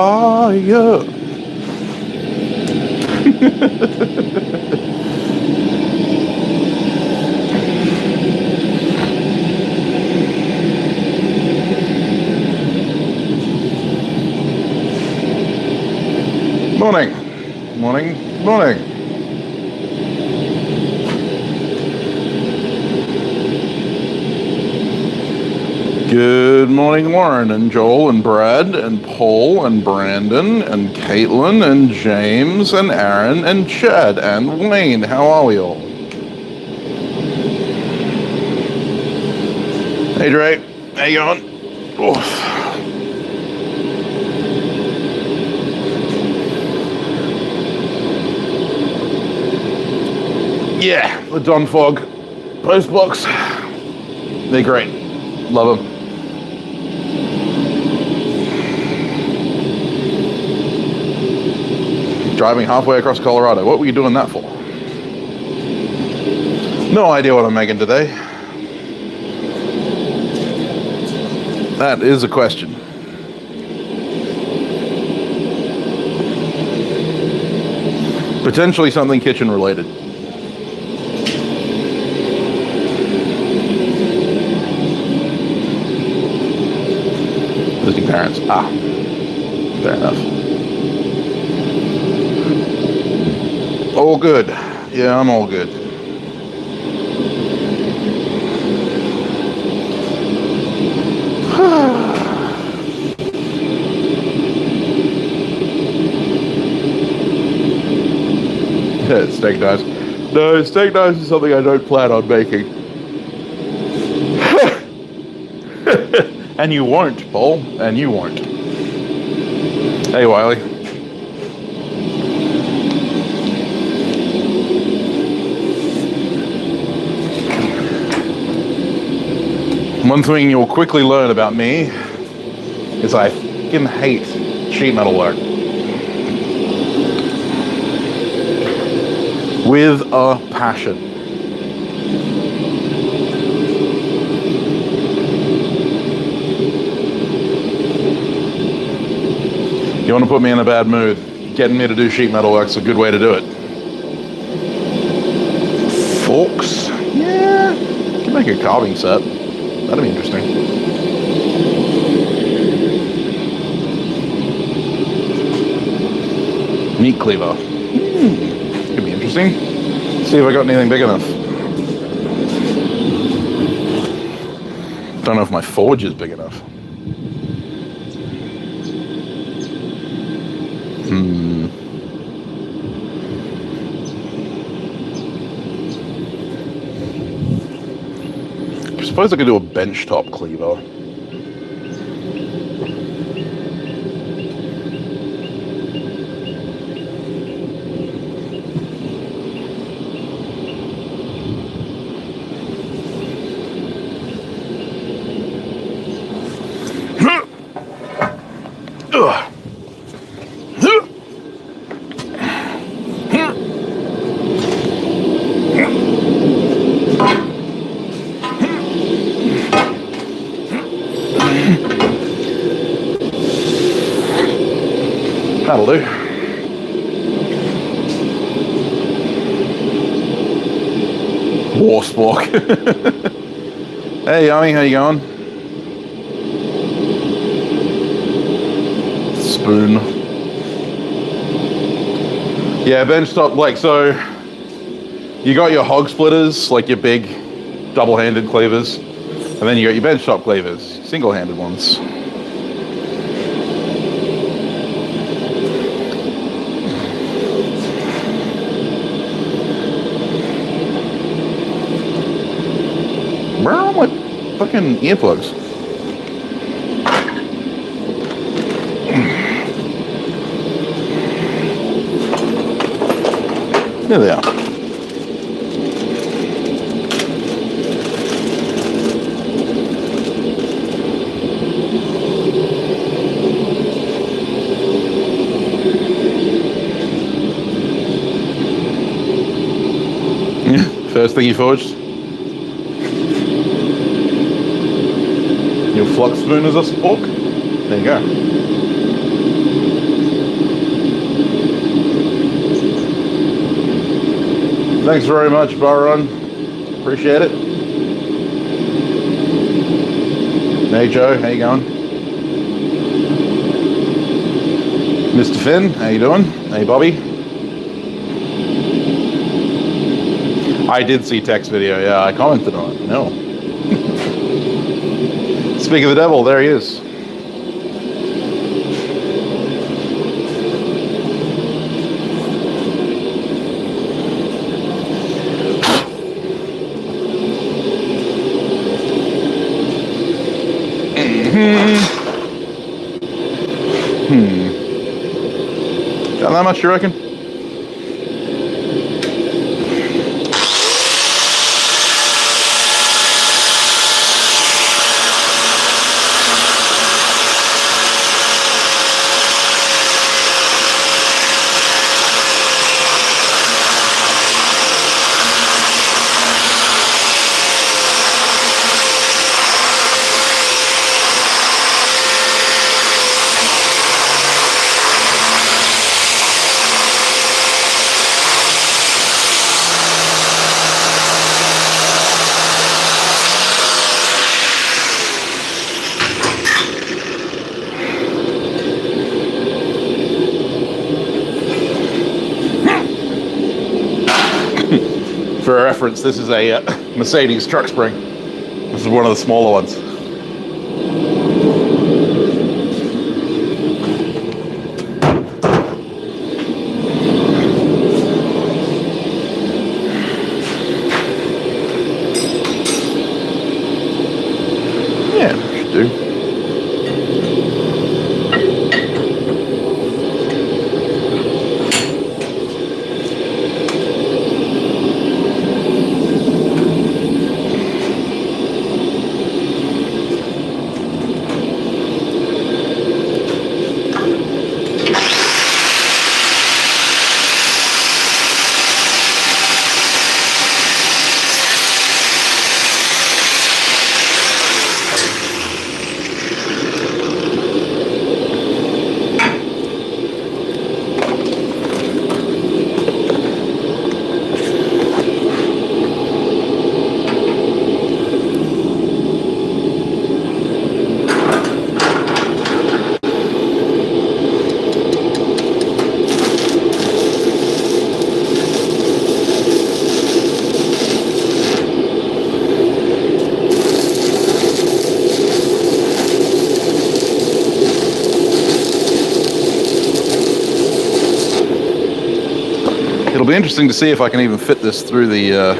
fire. Morning, morning, morning. Good morning, Lauren and Joel and Brad and Paul and Brandon and Caitlin and James and Aaron and Chad and Wayne. How are we all? Hey, Dre. How you going? Oof. Yeah, the Don Fog post box. They're great. Love them. Driving halfway across Colorado. What were you doing that for? No idea what I'm making today. That is a question. Potentially something kitchen related. Visiting parents. Ah, fair enough. All good. Yeah, I'm all good. Yeah, steak knives. No, steak knives is something I don't plan on making. And you won't, Paul. And you won't. Hey, Wiley. One thing you'll quickly learn about me is I fucking hate sheet metal work. With a passion. You want to put me in a bad mood, getting me to do sheet metal work's a good way to do it. Forks? Yeah, you can make a carving set. That'd be interesting. Meat cleaver. Could be interesting. See if I got anything big enough. Don't know if my forge is big enough. I suppose I could do a benchtop cleaver. That'll do. War spork. Hey, Yummy, how you going? Spoon. Yeah, benchtop, like, so you got your hog splitters, like your big double-handed cleavers, and then you got your benchtop cleavers, single-handed ones. Where are my fucking earplugs? There they are. First thing you forged? Your flux spoon is a spork? There you go. Thanks very much, Baron. Appreciate it. Hey, Joe. How you going? Mr. Finn, how you doing? Hey, Bobby. I did see Tech's video. Yeah, I commented on it. No. Speak of the devil, there he is. Got that much, you reckon? For reference, this is a Mercedes truck spring. This is one of the smaller ones. Yeah, should do. It'll be interesting to see if I can even fit this through the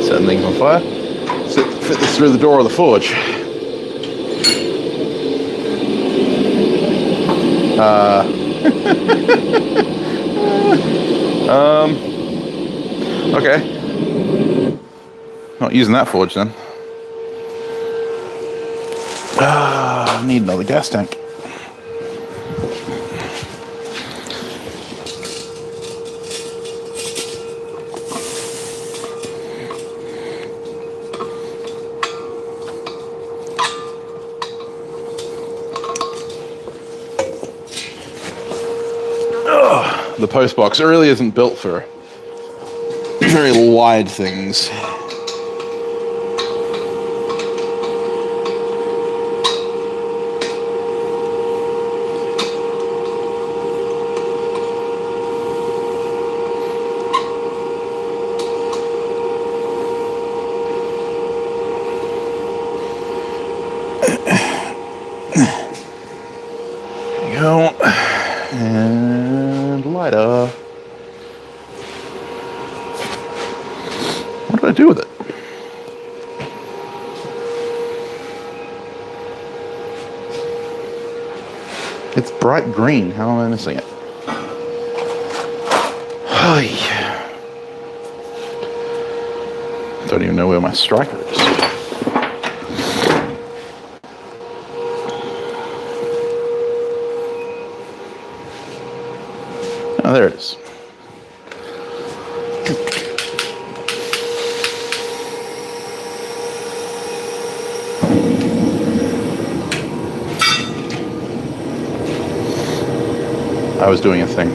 setting things on fire. Fit this through the door of the forge. Okay. Not using that forge then. I need another gas tank. The post box, it really isn't built for very wide things. There you go. And lighter. What do I do with it? It's bright green. How am I missing it? Don't even know where my striker is. Oh, there it is. I was doing a thing.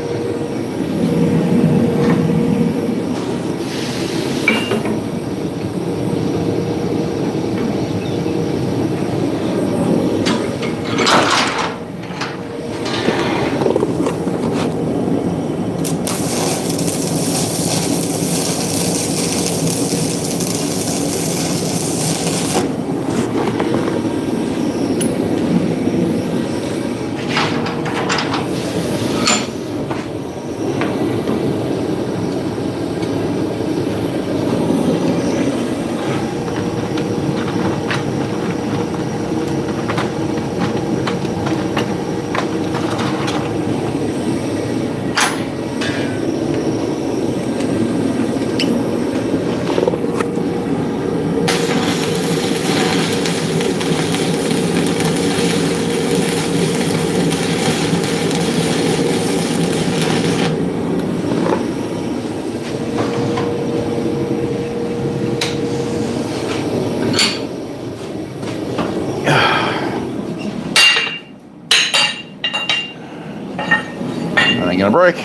ain't gonna break.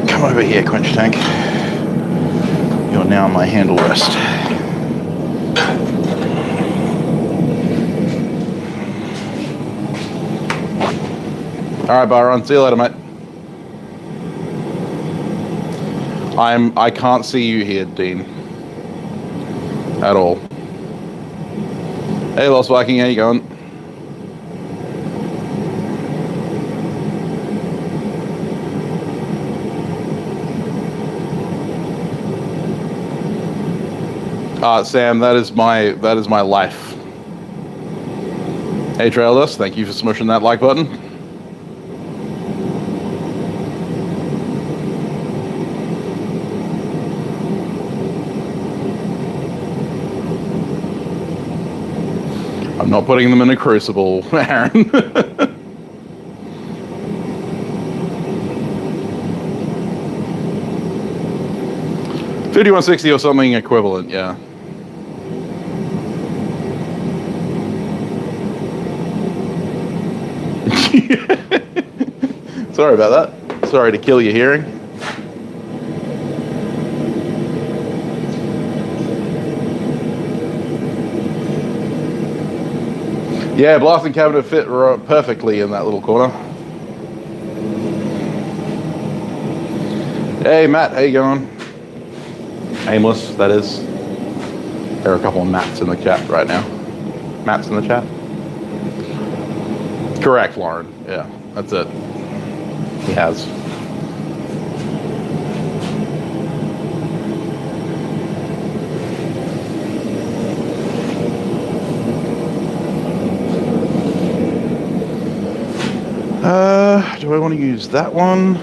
Come over here, quench tank. You're now my handle rest. Alright, Byron, see you later, mate. I can't see you here, Dean. At all. Hey, Lost Viking, how you going? Sam, that is my life. Hey, Trailers, thank you for smushing that like button. I'm not putting them in a crucible, Aaron. 5160 or something equivalent, yeah. Sorry about that. Sorry to kill your hearing. Yeah, blasting cabinet fit perfectly in that little corner. Hey Matt, how you going? Aimless, that is. There are a couple of Matts in the chat right now. Matts in the chat? Correct, Lauren. Yeah, that's it. He has. Do I want to use that one?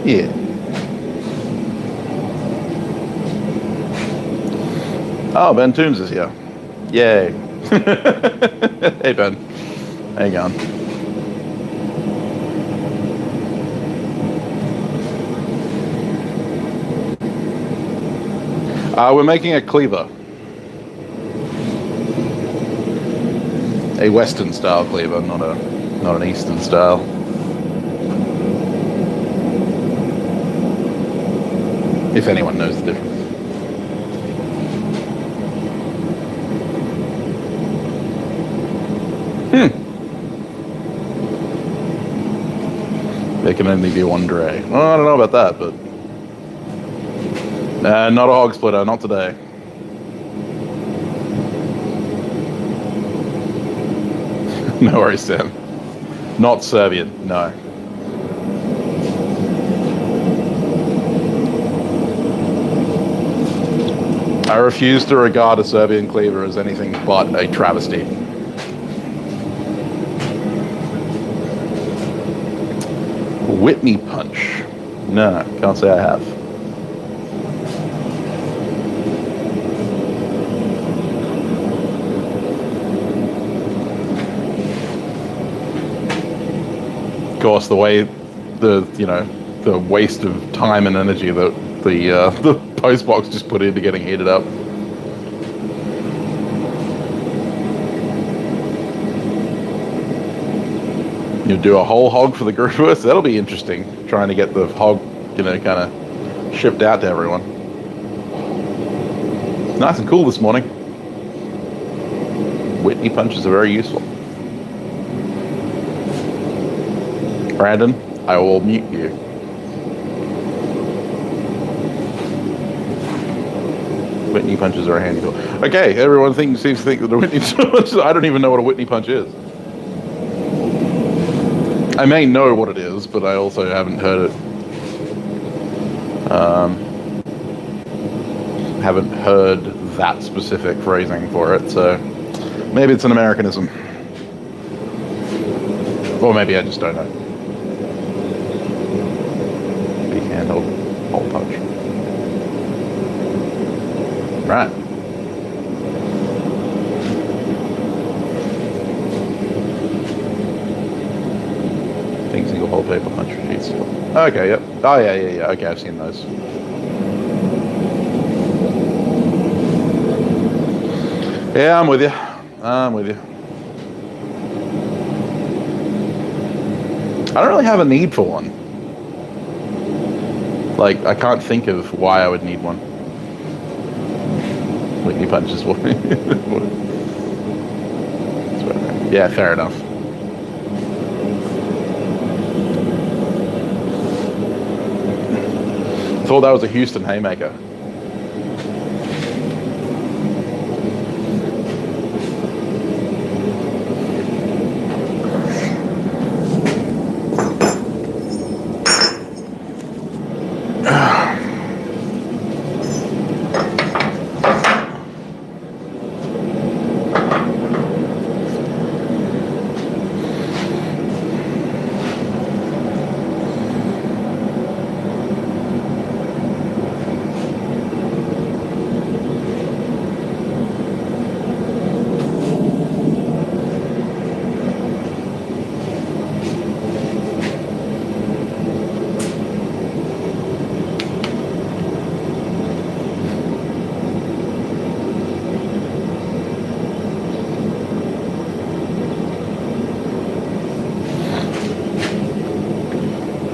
Yeah. Oh, Ben Toons is here. Yay. Hey, Ben. How you going? We're making a cleaver. A Western style cleaver, not an Eastern style. If anyone knows the difference. There can only be one Dre. Well, I don't know about that, but not a hog splitter, not today. No worries, Sam. Not Serbian, no. I refuse to regard a Serbian cleaver as anything but a travesty. Whitney punch. No, can't say I have. Of course, the way the waste of time and energy that the post box just put into getting heated up. You do a whole hog for the group of us? That'll be interesting, trying to get the hog, kind of shipped out to everyone. Nice and cool this morning. Whitney punches are very useful. Brandon, I will mute you. Whitney punches are a handy tool. Okay, everyone seems to think that the Whitney punches. I don't even know what a Whitney punch is. I may know what it is, but I also haven't heard it. Haven't heard that specific phrasing for it, so maybe it's an Americanism. Or maybe I just don't know. Big handled hole punch. Right. Think single hole paper punch sheets. Okay, yep. Oh yeah. Okay, I've seen those. Yeah, I'm with you. I'm with you. I don't really have a need for one. Like, I can't think of why I would need one. Whitney punches Wolverine. Yeah, fair enough. Thought that was a Houston haymaker.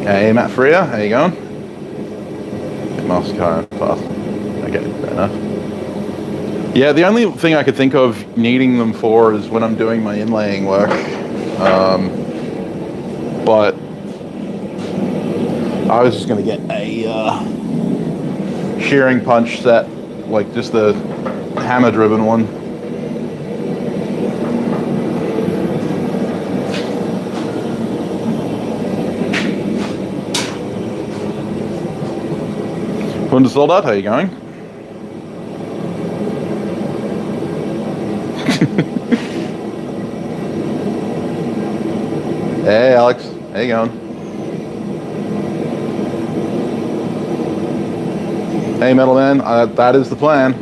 Hey, Matt Freer, how you going? Master car fast. Okay, fair enough. Yeah, the only thing I could think of needing them for is when I'm doing my inlaying work. But I was just going to get a shearing punch set, like just the hammer-driven one. Hundesoldat, how you going? Hey, Alex, how you going? Hey, Metal Man, that is the plan.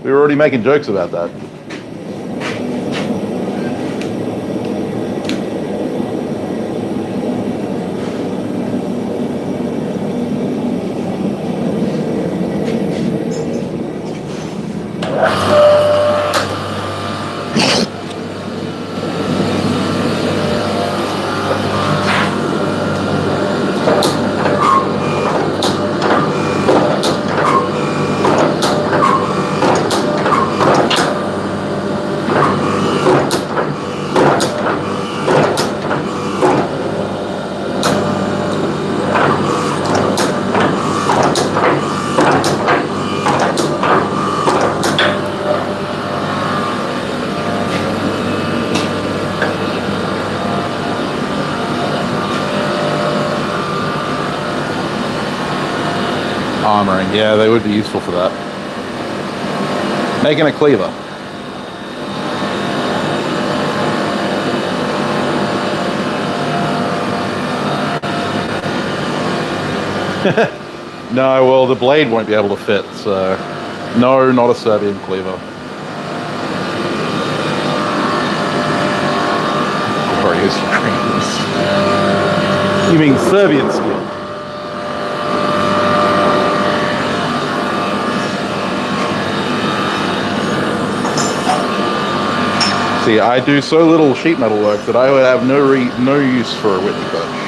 We were already making jokes about that. Armoring, yeah, they would be useful for that. Making a cleaver. No, well, the blade won't be able to fit, so no, not a Serbian cleaver. Glorious dreams. You mean Serbian skill? See, I do so little sheet metal work that I would have no use for a Whitney punch.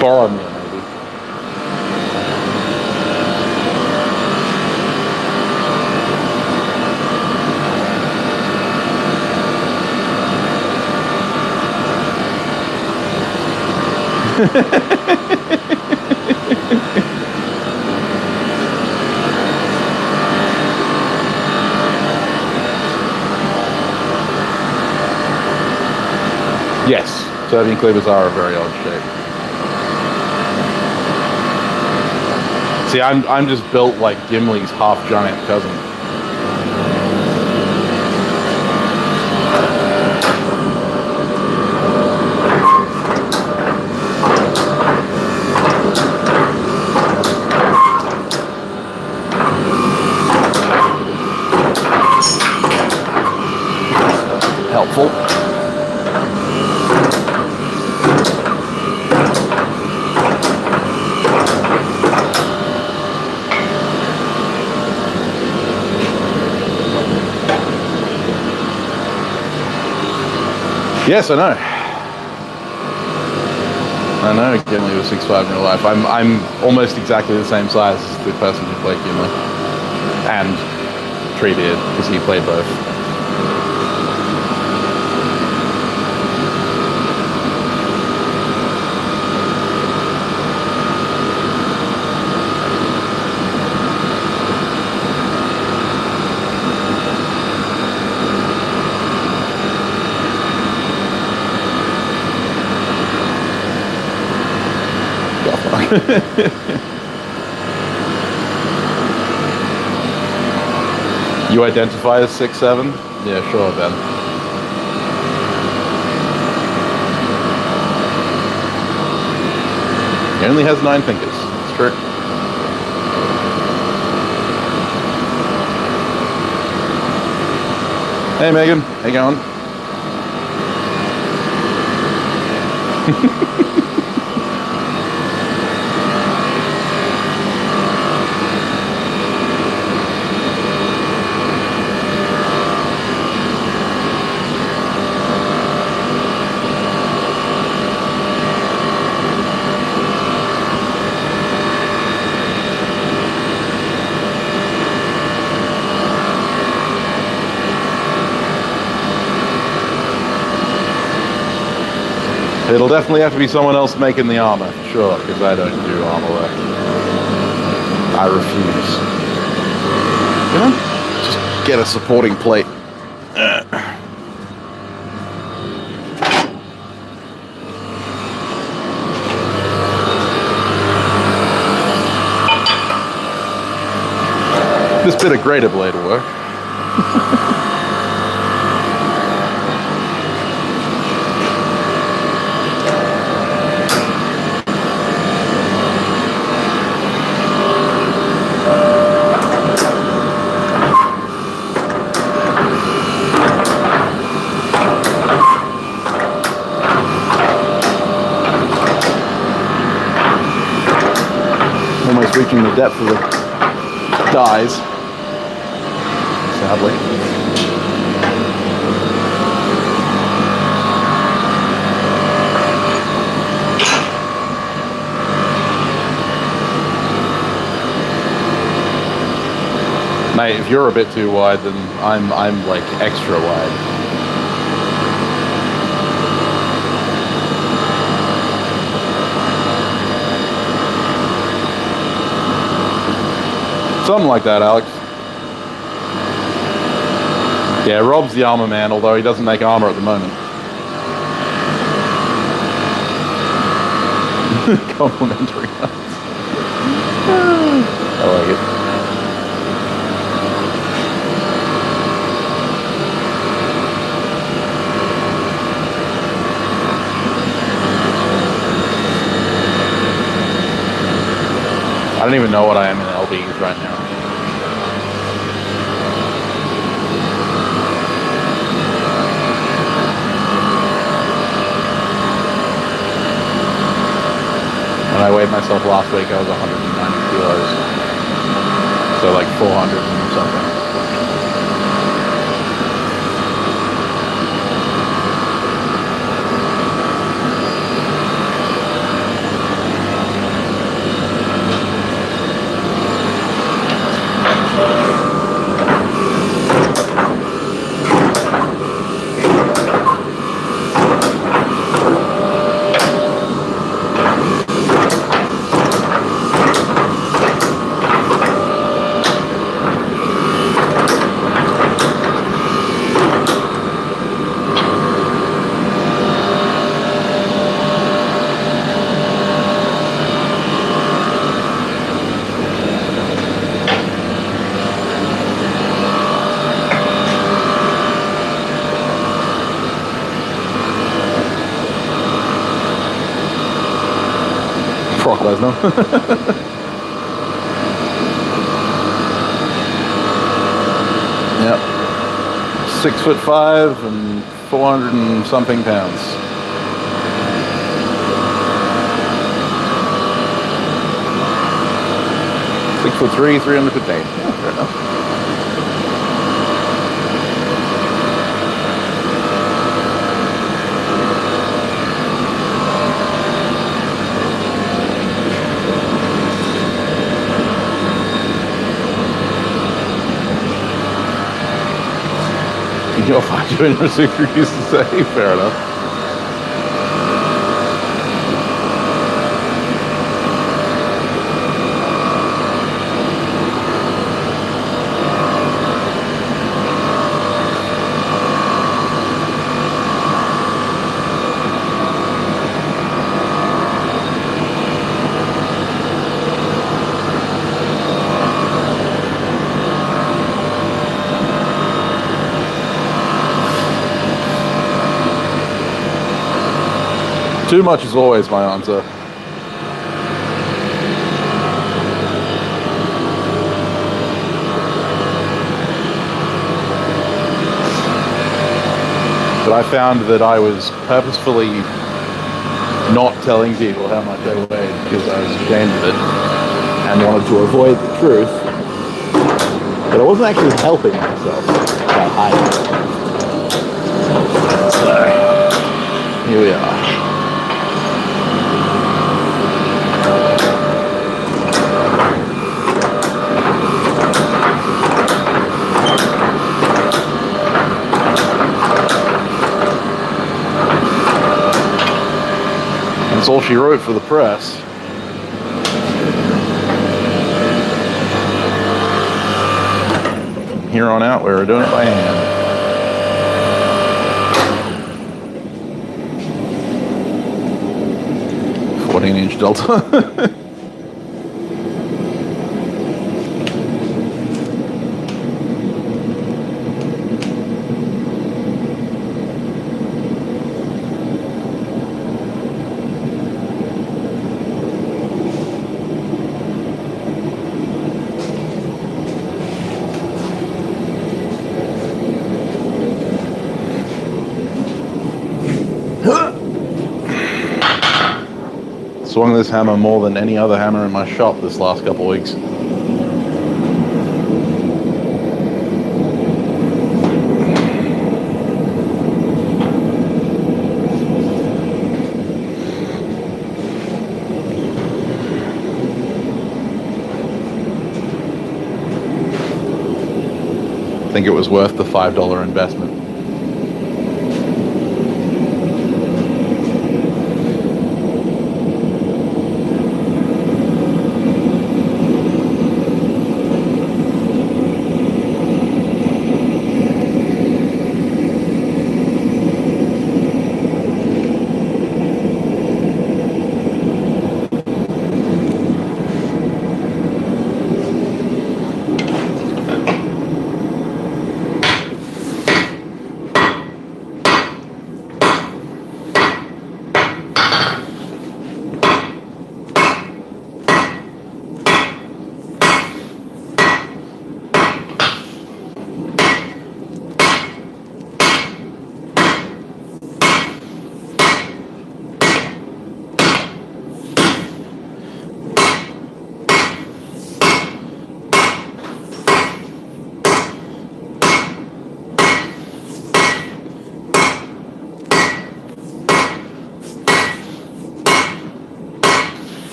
Boromir, maybe. Yes, Serbian cleavers are a very odd shape. See, I'm just built like Gimli's half-giant cousin. Yes, I know. I know Gimli was 6'5" in real life. I'm almost exactly the same size as the person who played Gimli. And Treebeard, because he played both. You identify as 6'7"? Yeah, sure, Ben. He only has 9 fingers. It's true. Hey, Megan. How you going? It'll definitely have to be someone else making the armor, sure, because I don't do armor work. I refuse. You know? Just get a supporting plate. This bit of greater blade will work. Almost reaching the depth of the dies, sadly. Mate, if you're a bit too wide, then I'm like extra wide. Something like that, Alex. Yeah, Rob's the armor man, although he doesn't make armor at the moment. Complimentary. I like it. I don't even know what I am in LBs right now. When I weighed myself last week, I was 190 kilos. So like 400 and something. Brock Lesnar. Yep. 6'5" and 400 and something pounds. Six foot 3, 358. Yeah, fair enough. You'll find you in your secret used to say. Fair enough. Too much is always my answer. But I found that I was purposefully not telling people how much I weighed because I was ashamed of it and wanted to avoid the truth. But I wasn't actually helping myself by hiding it. So, here we are. That's all she wrote for the press. From here on out, we were doing it by hand. "14-inch delta." Swung this hammer more than any other hammer in my shop this last couple of weeks. I think it was worth the $5 investment.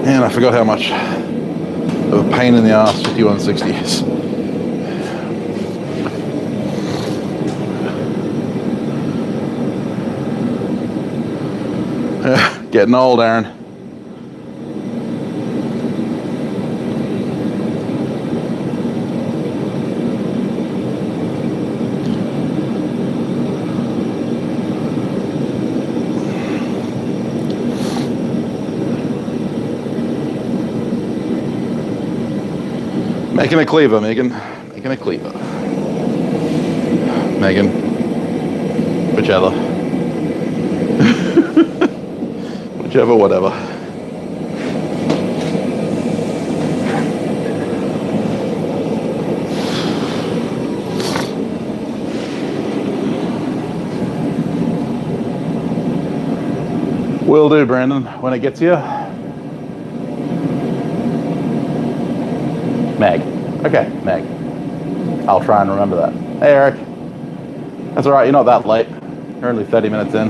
Man, I forgot how much of a pain in the ass 5160 is. Getting old, Aaron. Making a cleaver, Megan. Making a cleaver. Megan. Whichever. Whichever, whatever. Will do, Brandon, when it gets here. Meg. Okay, Meg. I'll try and remember that. Hey, Eric. That's all right, you're not that late. You're only 30 minutes in.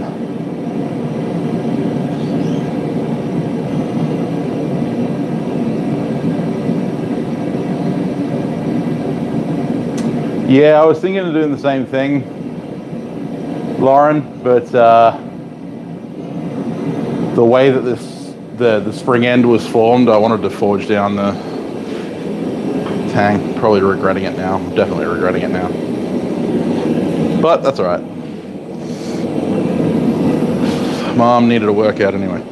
Yeah, I was thinking of doing the same thing, Lauren, but the way that the spring end was formed, I wanted to forge down the tang. Probably regretting it now. Definitely regretting it now. But that's all right. Mom needed a workout anyway.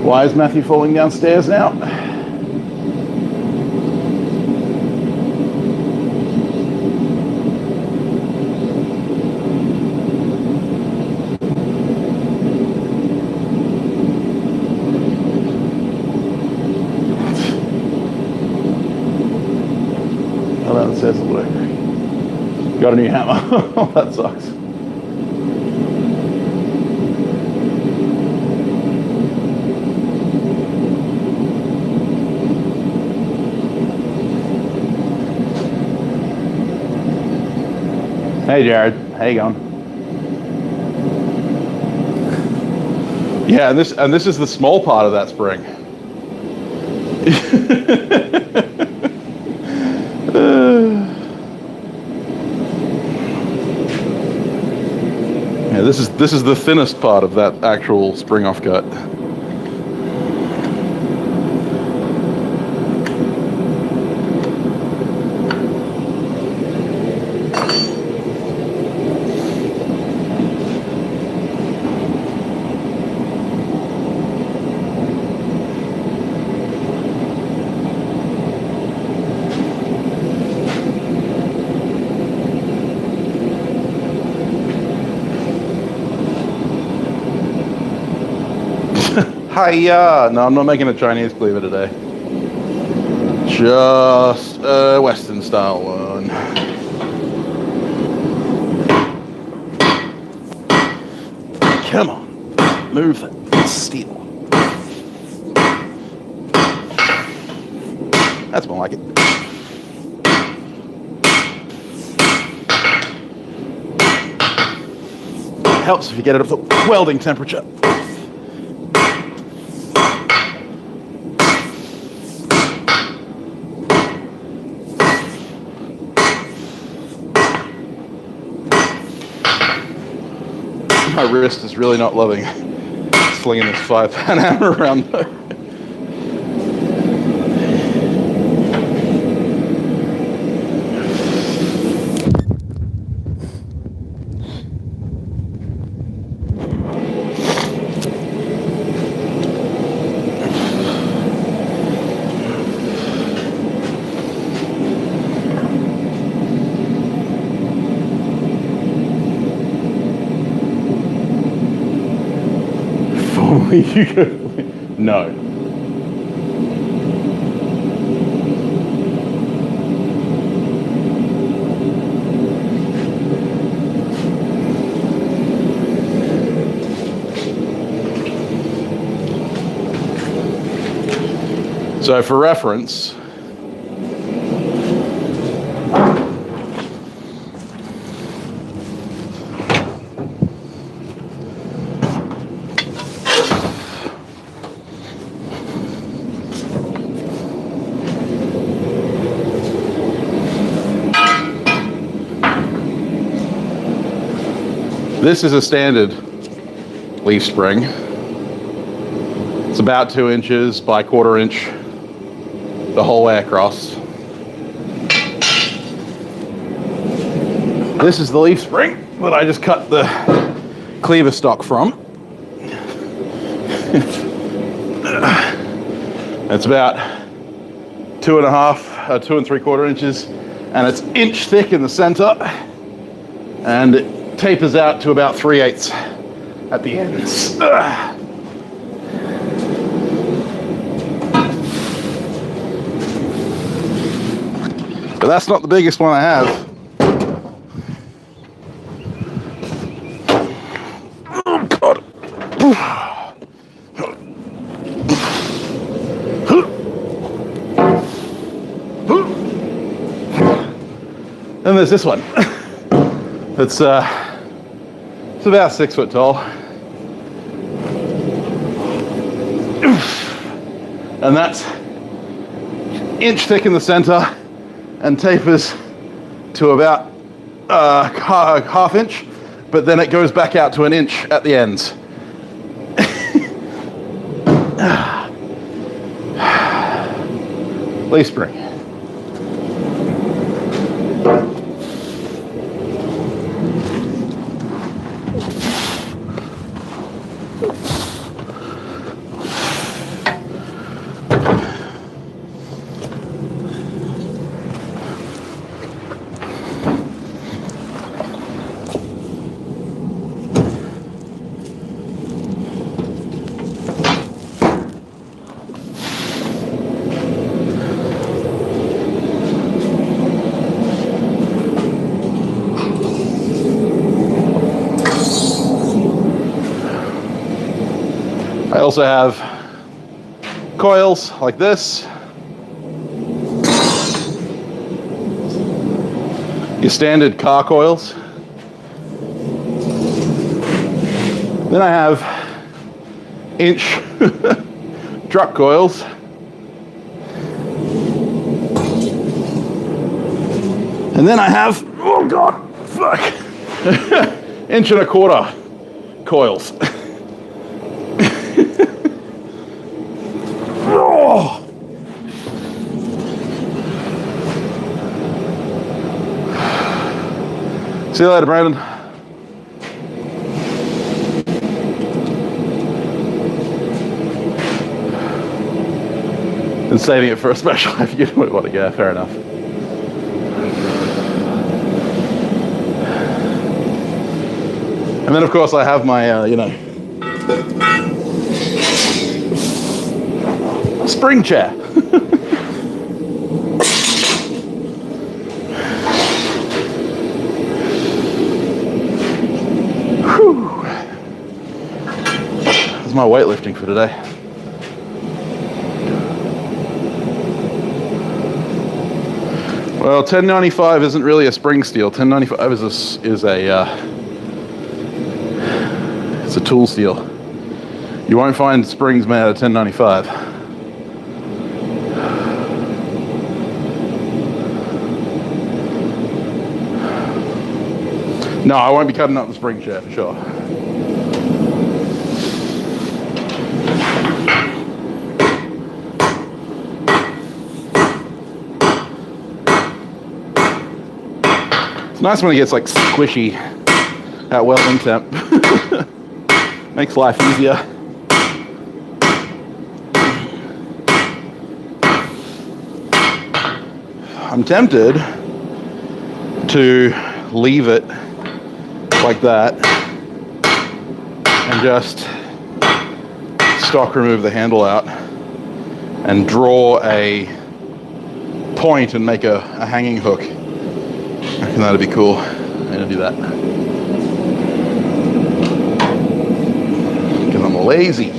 Why is Matthew falling downstairs now? Oh, that says it'll work. Got a new hammer. Oh, that sucks. Hey Jared, how you going? Yeah, and this is the small part of that spring. Yeah, this is the thinnest part of that actual spring offcut. Hiya! No, I'm not making a Chinese cleaver today. Just a Western style one. Come on, move that steel. That's more like it. Helps if you get it up to welding temperature. My wrist is really not loving slinging this 5-pound hammer around though. You go, no. So for reference, This is a standard leaf spring. It's about 2 inches by 1/4 inch the whole way across. This is the leaf spring that I just cut the cleaver stock from. It's about 2 3/4 inches, and it's inch thick in the center, and it tapers out to about 3/8 at the ends. But that's not the biggest one I have. Oh God. And there's this one. It's about 6 foot tall. And that's inch thick in the center and tapers to about half inch, but then it goes back out to an inch at the ends. Leaf spring. I also have coils like this. Your standard car coils. Then I have inch truck coils. And then I have, oh God, fuck, 1.25 inch coils. Oh. See you later, Brandon. And saving it for a special if you don't want to go, fair enough. And then of course I have my, spring chair. That's my weightlifting for today. Well, 1095 isn't really a spring steel. 1095 it's a tool steel. You won't find springs made out of 1095. No, I won't be cutting up the spring chair for sure. It's nice when it gets like squishy at welding temp. Makes life easier. I'm tempted to leave it like that and just stock remove the handle out and draw a point and make a hanging hook. I reckon that'd be cool. I'm gonna do that because I'm lazy.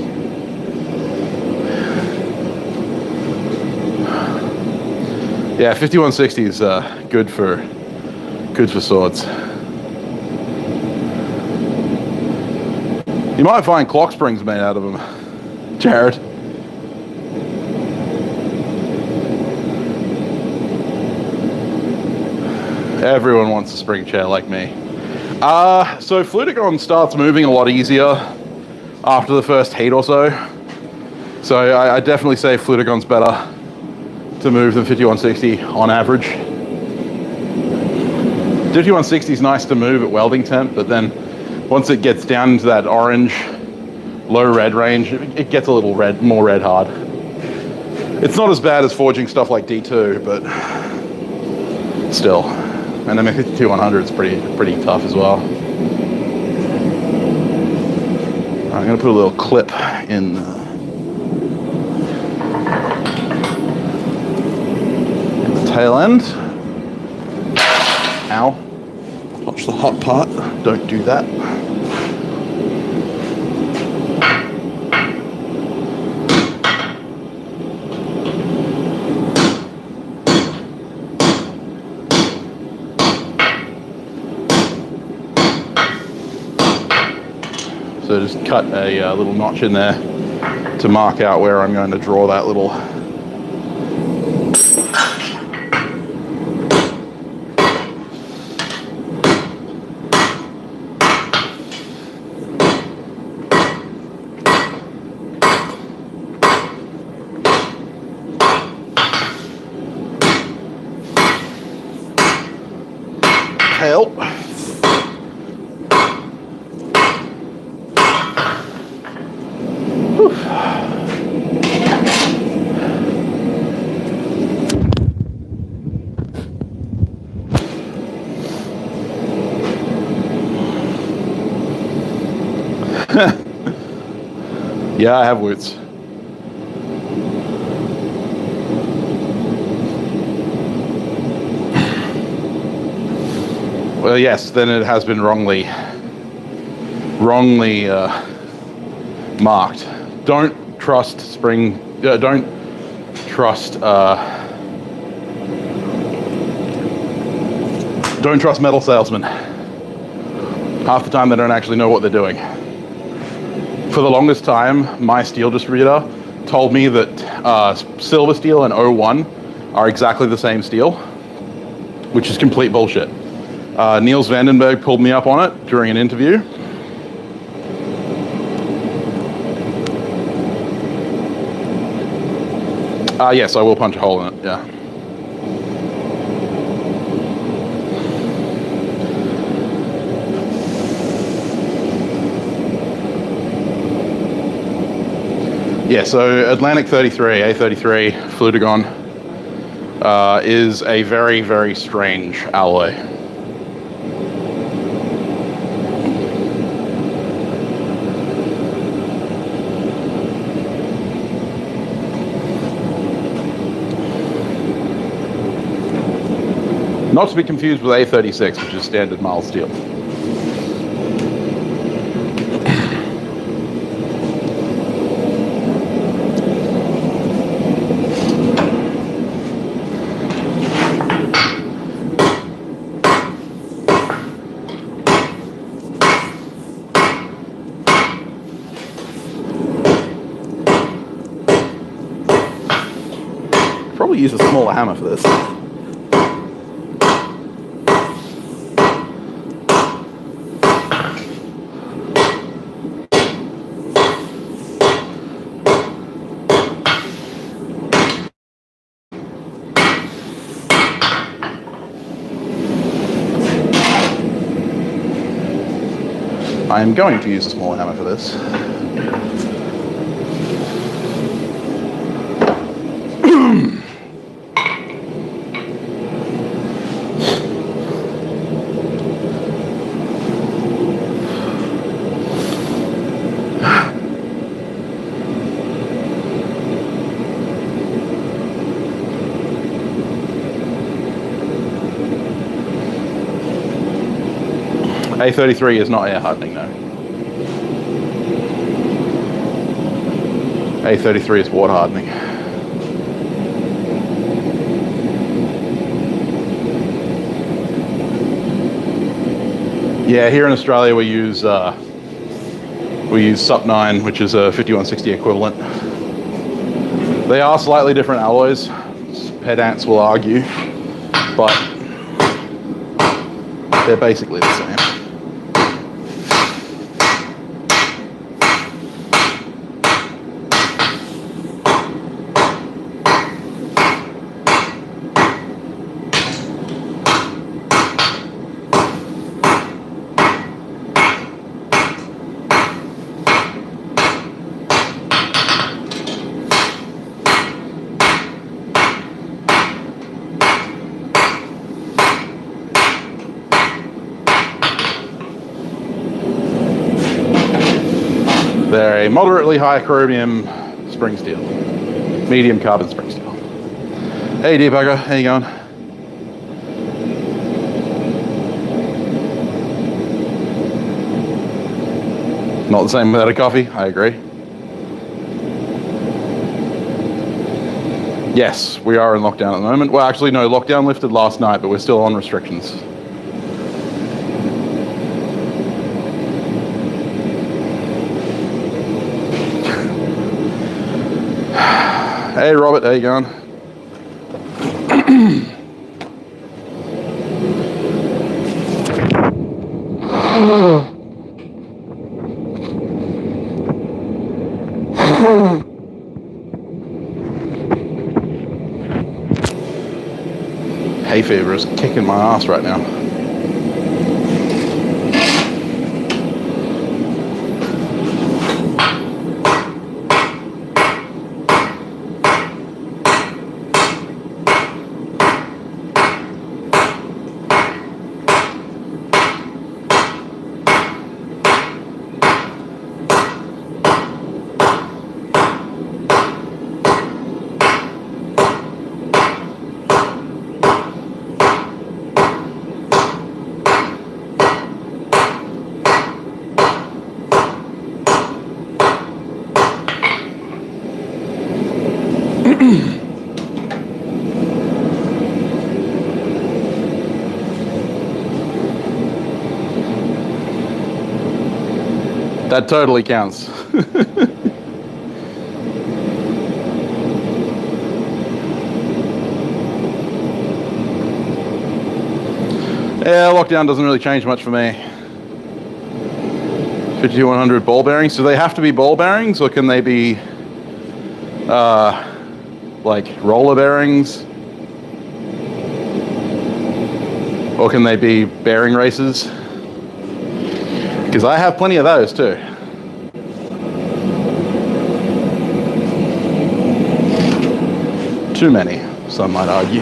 Yeah, 5160 is good for swords. You might find clock springs made out of them, Jared. Everyone wants a spring chair like me. So Fluticon starts moving a lot easier after the first heat or so. So I definitely say Flutogon's better to move than 5160 on average. 5160 is nice to move at welding temp, but then once it gets down into that orange, low red range, it gets a little more red hard. It's not as bad as forging stuff like D2, but still. And then 52-100 is pretty tough as well. I'm gonna put a little clip in the tail end. Ow. Watch the hot part. Don't do that. So just cut a little notch in there to mark out where I'm going to draw that little tail. Yeah, I have woots. Well, yes, then it has been wrongly marked. Don't trust don't trust metal salesmen. Half the time they don't actually know what they're doing. For the longest time, my steel distributor told me that silver steel and O1 are exactly the same steel, which is complete bullshit. Niels Vandenberg pulled me up on it during an interview. Yes, I will punch a hole in it, yeah. Yeah, so Atlantic 33, A33, Flutogon, is a very, very strange alloy. Not to be confused with A36, which is standard mild steel. Probably use a smaller hammer for this. I am going to use a smaller hammer for this. A33 is not air hardening, no. A33 is water hardening. Yeah, here in Australia we use SUP9, which is a 5160 equivalent. They are slightly different alloys, pedants will argue, but they're basically the same. they're a moderately high chromium spring steel, medium carbon spring steel. Hey Deepaker, how you going? Not the same without a coffee, I agree. Yes, we are in lockdown at the moment. Well, actually, no, lockdown lifted last night, but we're still on restrictions. Hey, Robert, how you going? Hay fever is kicking my ass right now. That totally counts. Yeah, lockdown doesn't really change much for me. 52100 ball bearings. Do they have to be ball bearings, or can they be like roller bearings? Or can they be bearing races? Because I have plenty of those too. Too many, some might argue.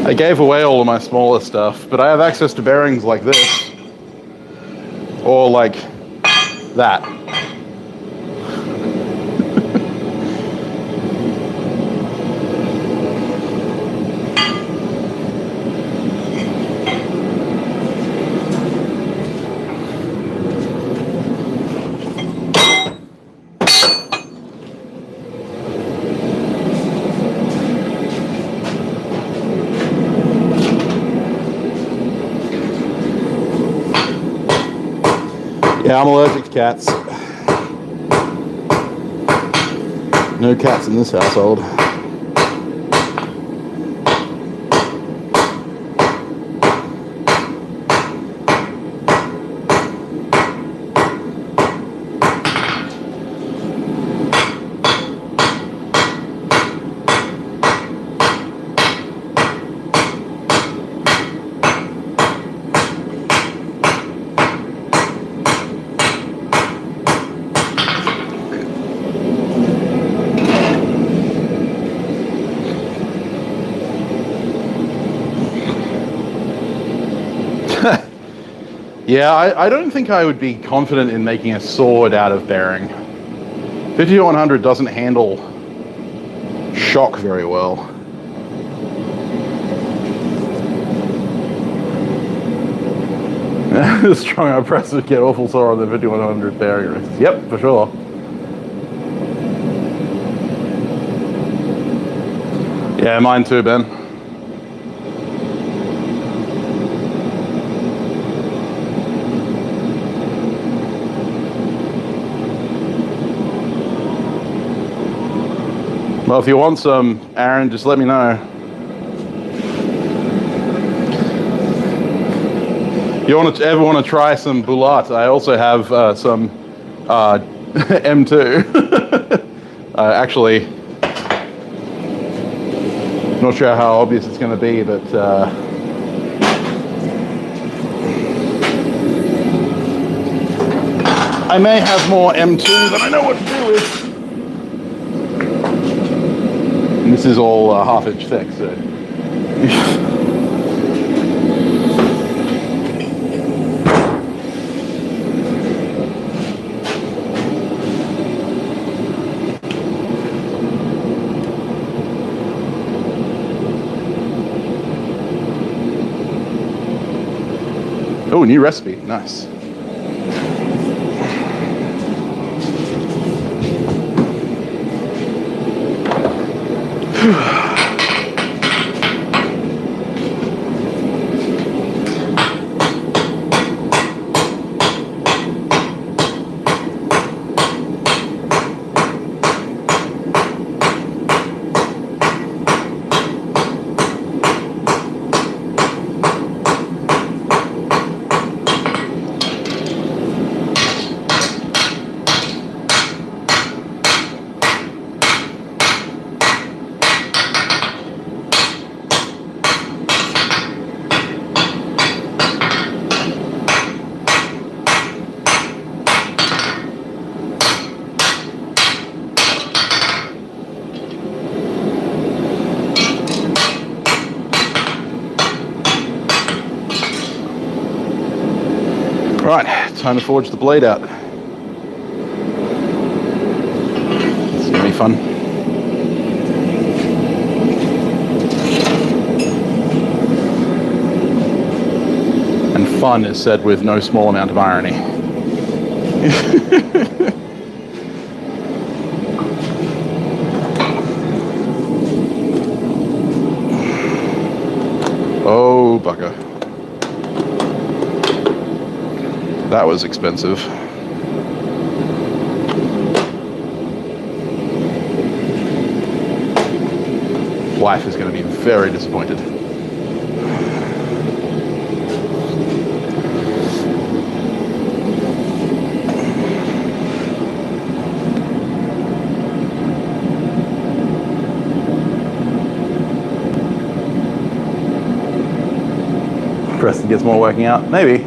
I gave away all of my smaller stuff, but I have access to bearings like this, or like that. Yeah, I'm allergic to cats. No cats in this household. Yeah, I don't think I would be confident in making a sword out of bearing. 5100 doesn't handle shock very well. Strong arm presses get awful sore on the 5100 bearing races. Yep, for sure. Yeah, mine too, Ben. Well, if you want some, Aaron, just let me know. You ever want to try some boulat? I also have some M2. Actually, not sure how obvious it's going to be, but I may have more M2 than I know what to do with. And this is all half-inch thick, so. Oh, new recipe, nice. Right, time to forge the blade out. It's gonna be fun. And fun is said with no small amount of irony. Oh, bugger. That was expensive. Wife is going to be very disappointed. Preston gets more working out, maybe.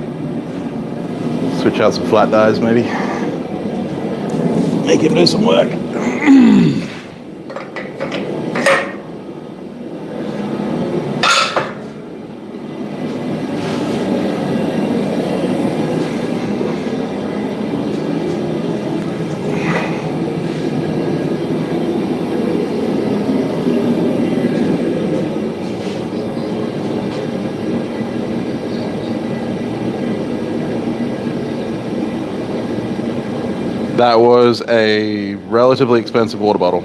Switch out some flat dies, maybe. Make him do some work. That was a relatively expensive water bottle.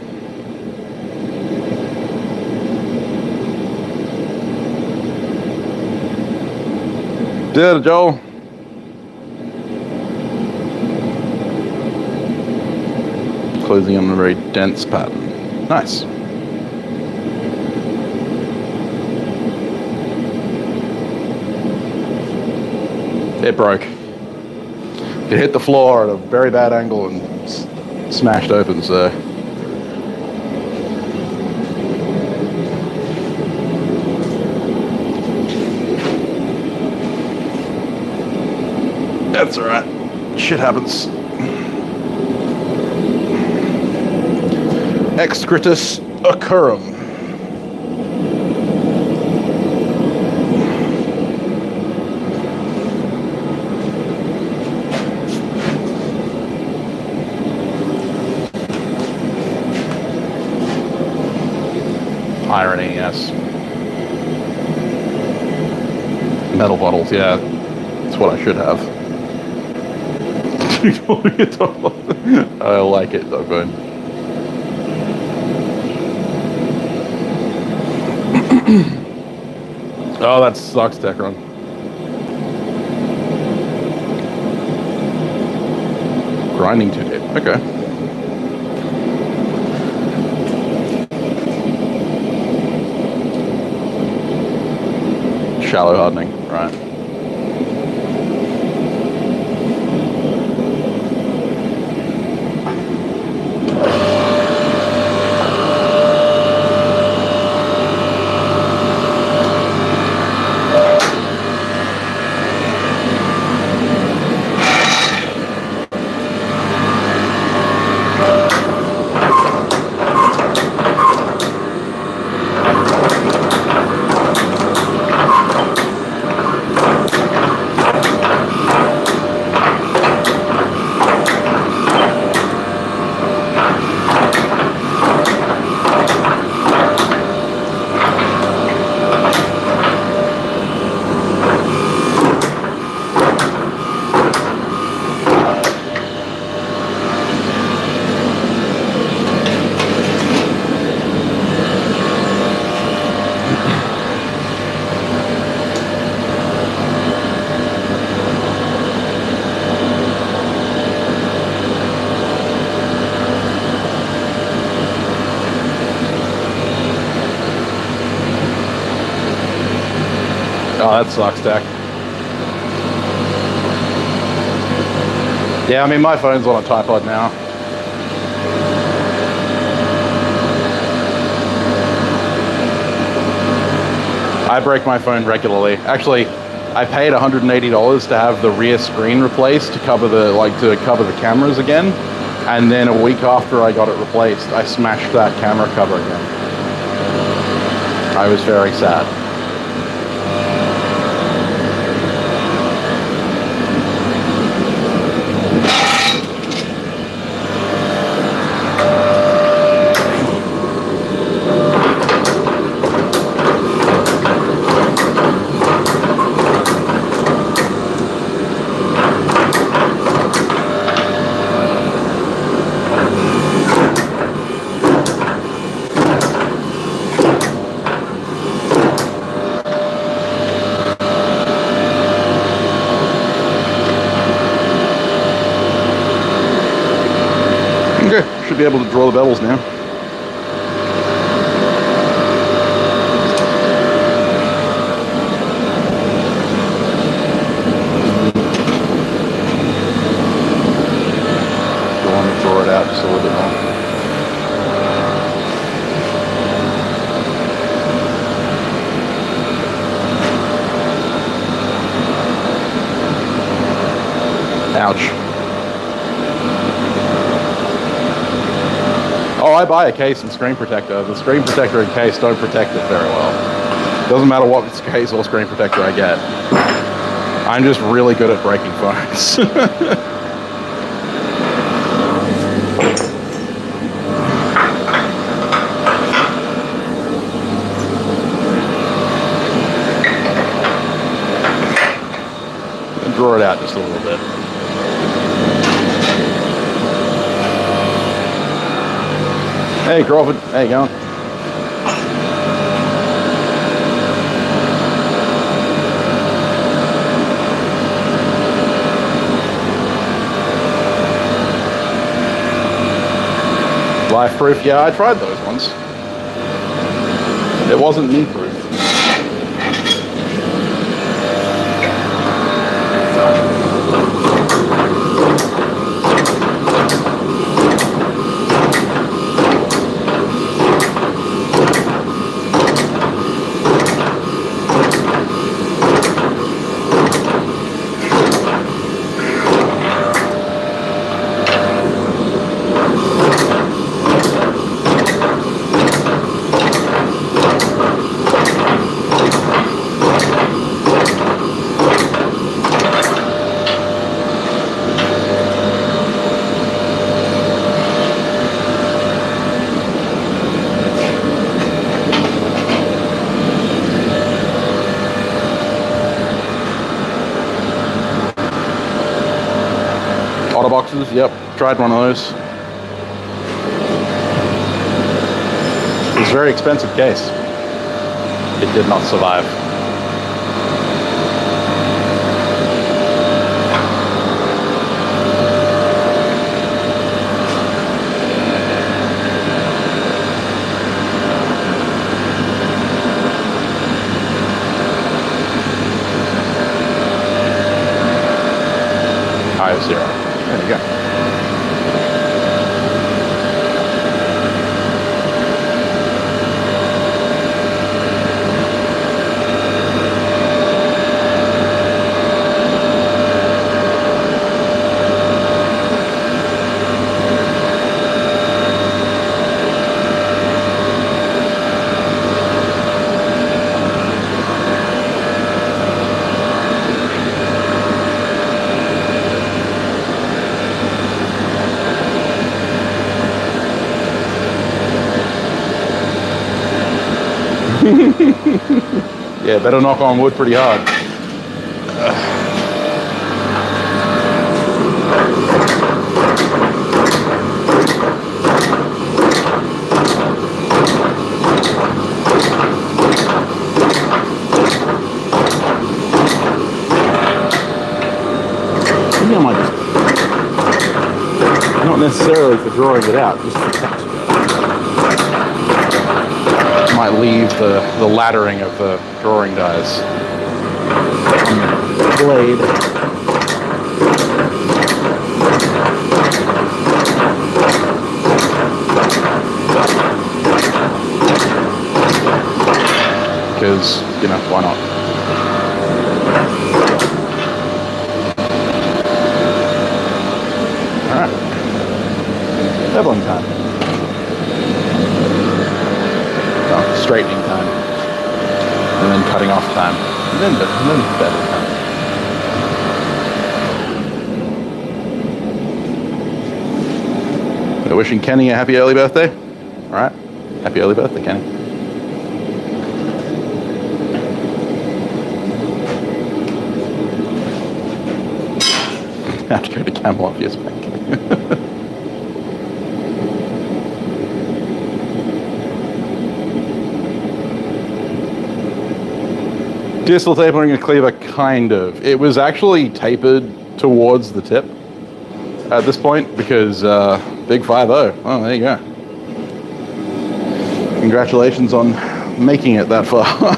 Did it, Joel? Closing on a very dense pattern. Nice. It broke. It hit the floor at a very bad angle and smashed open, so. That's all right. Shit happens. Excretus occurrum. Irony, yes. Metal bottles, yeah. That's what I should have. I like it, Dogvine. Oh, that sucks, Techron. Grinding too deep. Okay. Shallow hardening, right. Oh, that sucks, Dak. Yeah, I mean, my phone's on a tripod now. I break my phone regularly. Actually, I paid $180 to have the rear screen replaced to cover the cameras again. And then a week after I got it replaced, I smashed that camera cover again. I was very sad. Okay, should be able to draw the bevels now. Go on and draw it out just a little bit more. Ouch. Oh, I buy a case and screen protector. The screen protector and case don't protect it very well. Doesn't matter what case or screen protector I get. I'm just really good at breaking phones. Draw it out just a little bit. Hey, Crawford. How you going? Life proof? Yeah, I tried those once. It wasn't me proof. boxes. Yep, tried one of those. It was a very expensive case. It did not survive. High of 0. There you go. Yeah, better knock on wood pretty hard. Maybe I might just, not necessarily for drawing it out, just for texture. Might leave the laddering of the drawing dies on the blade. Because, you know, why not? Alright. Beveling time. Straightening time, and then cutting off time, and then beveling time. So wishing Kenny a happy early birthday. All right, happy early birthday, Kenny. I have to go to Camel Obvious Bank. Distal tapering a cleaver, kind of. It was actually tapered towards the tip at this point because big 5-0. Oh, there you go. Congratulations on making it that far.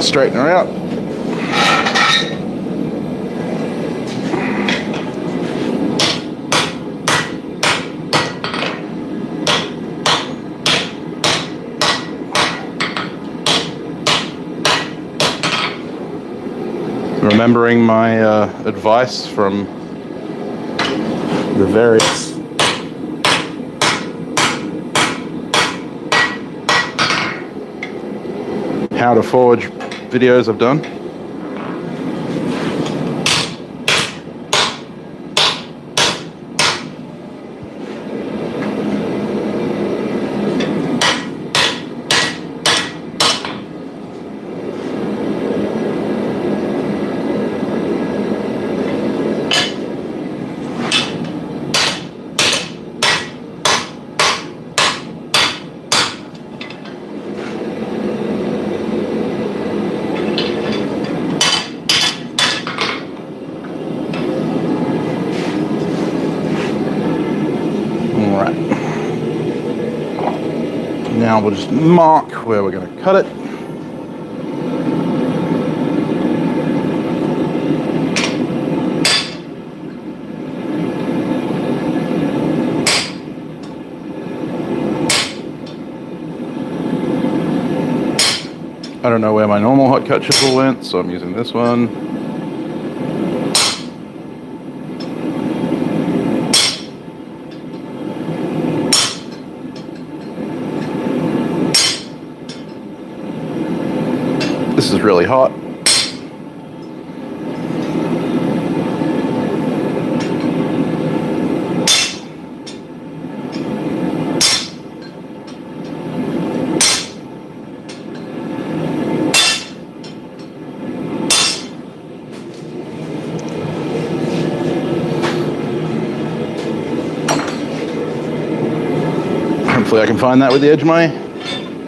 Straighten her out. Remembering my advice from the various how to forge videos I've done. Now we'll just mark where we're going to cut it. I don't know where my normal hot cut chisel went, so I'm using this one. This is really hot. Hopefully I can find that with the edge of my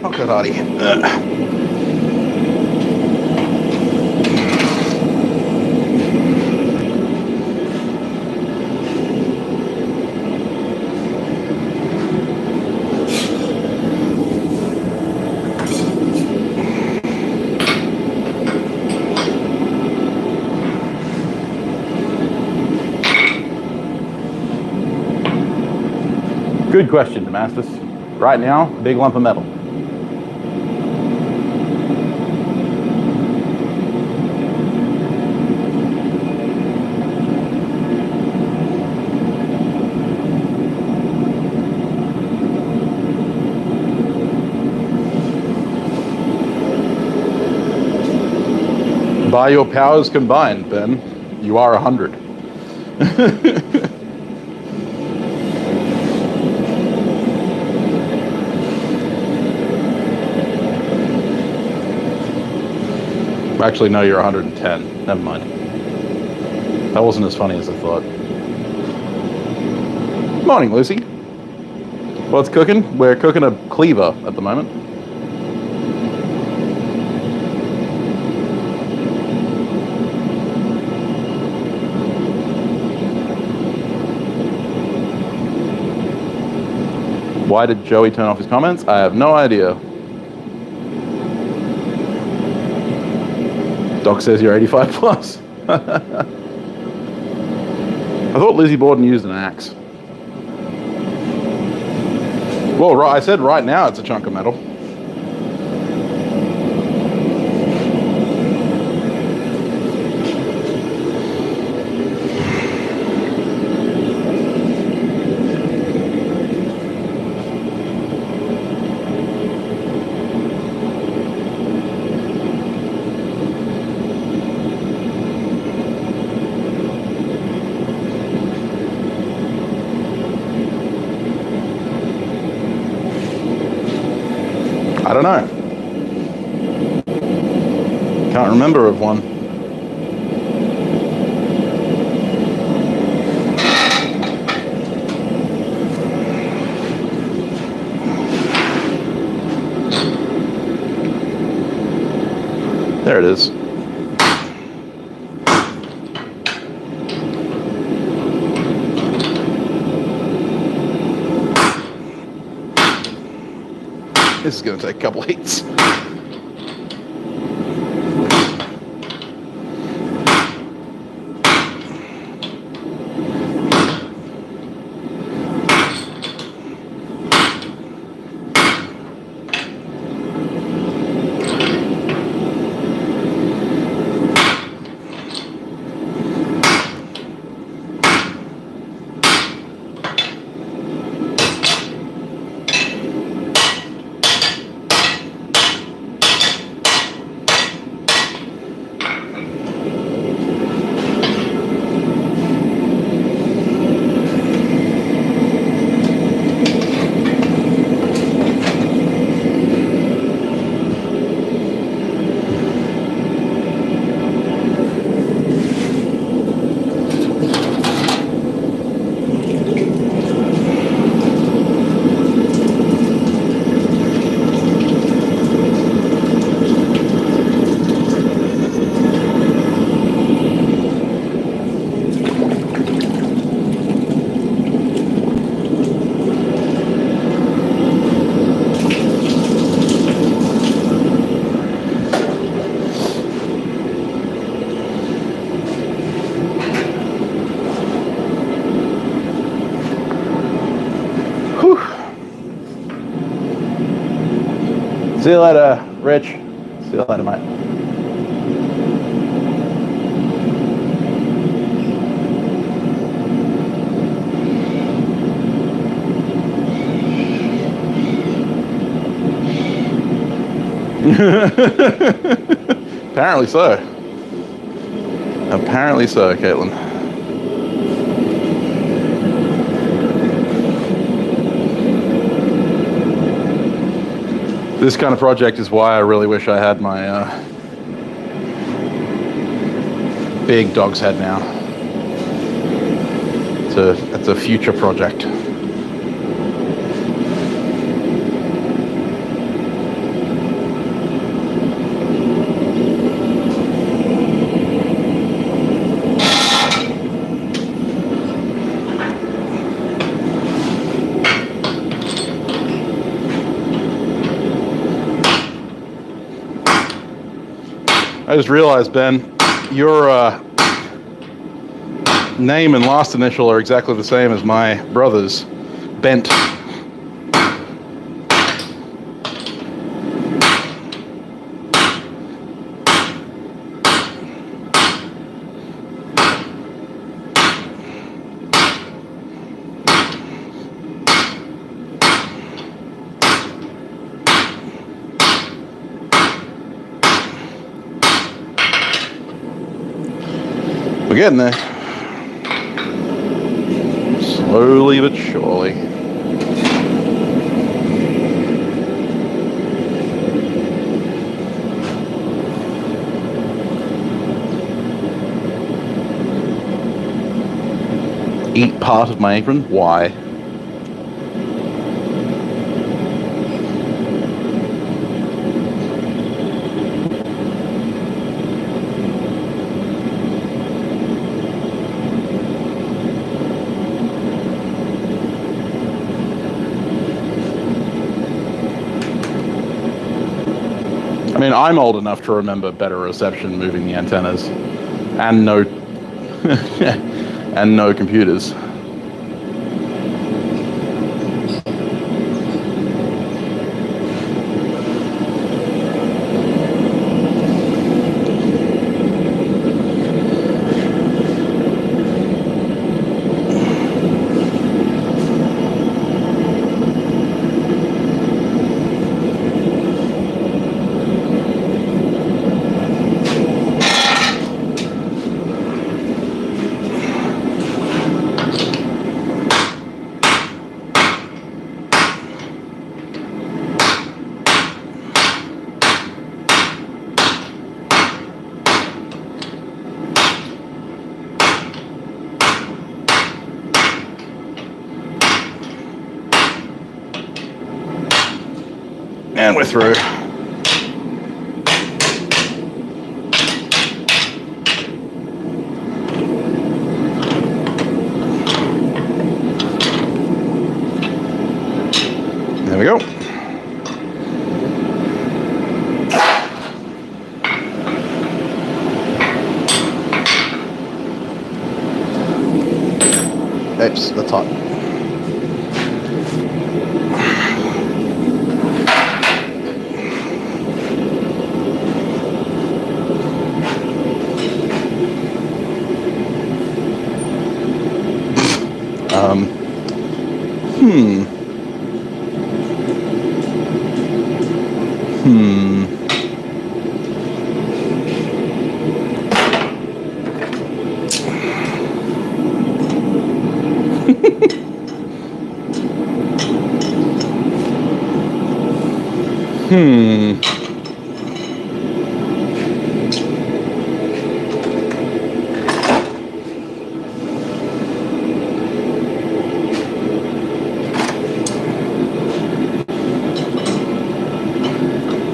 hot cut hardy. Good question, Damascus. Right now, big lump of metal. By your powers combined, Ben, you are 100. Actually, no, you're 110. Never mind. That wasn't as funny as I thought. Morning, Lucy. What's cooking? We're cooking a cleaver at the moment. Why did Joey turn off his comments? I have no idea. Doc says you're 85 plus. I thought Lizzie Borden used an axe. Well, I said right now it's a chunk of metal. I don't know. Can't remember of one. There it is. This is going to take a couple heats. See you later, Rich. See you later, mate. Apparently so. Apparently so, Caitlin. This kind of project is why I really wish I had my big dog's head now. It's a future project. I just realized, Ben, your name and last initial are exactly the same as my brother's, Bent. We're getting there. Slowly but surely. Eat part of my apron? Why? I mean, I'm old enough to remember better reception moving the antennas, and no, and no computers. And we're through. There we go. Oops, that's hot.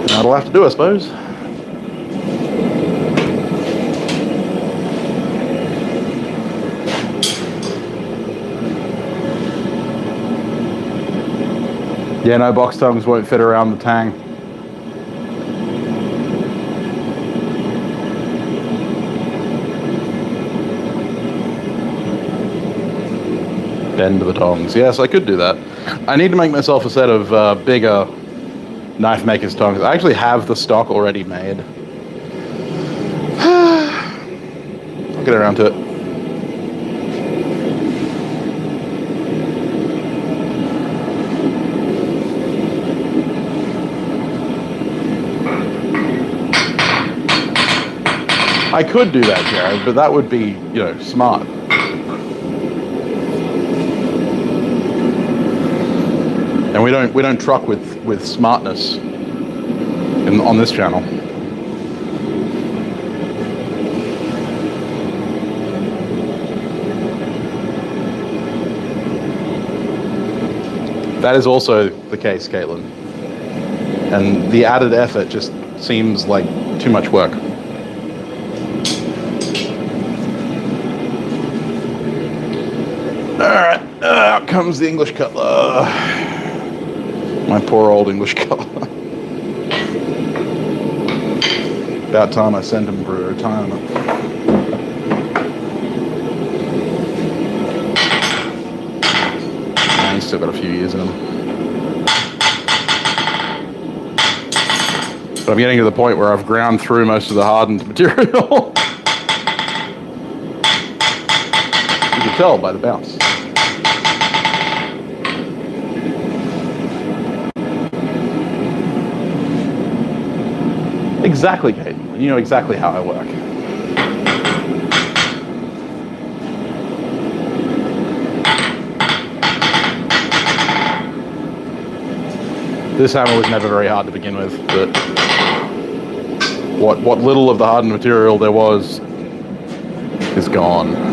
That'll have to do, I suppose. Yeah, no, box tongues won't fit around the tang. Bend the tongs. Yes, I could do that. I need to make myself a set of bigger knife maker's tongs. I actually have the stock already made. I'll get around to it. I could do that, Jared, but that would be, smart. And we don't truck with smartness on this channel. That is also the case, Caitlin. And the added effort just seems like too much work. Alright, out comes the English cutler. My poor old English cutler. About time I sent him for retirement. He's still got a few years in him. But I'm getting to the point where I've ground through most of the hardened material. You can tell by the bounce. Exactly, Kate. You know exactly how I work. This hammer was never very hard to begin with, but what little of the hardened material there was is gone.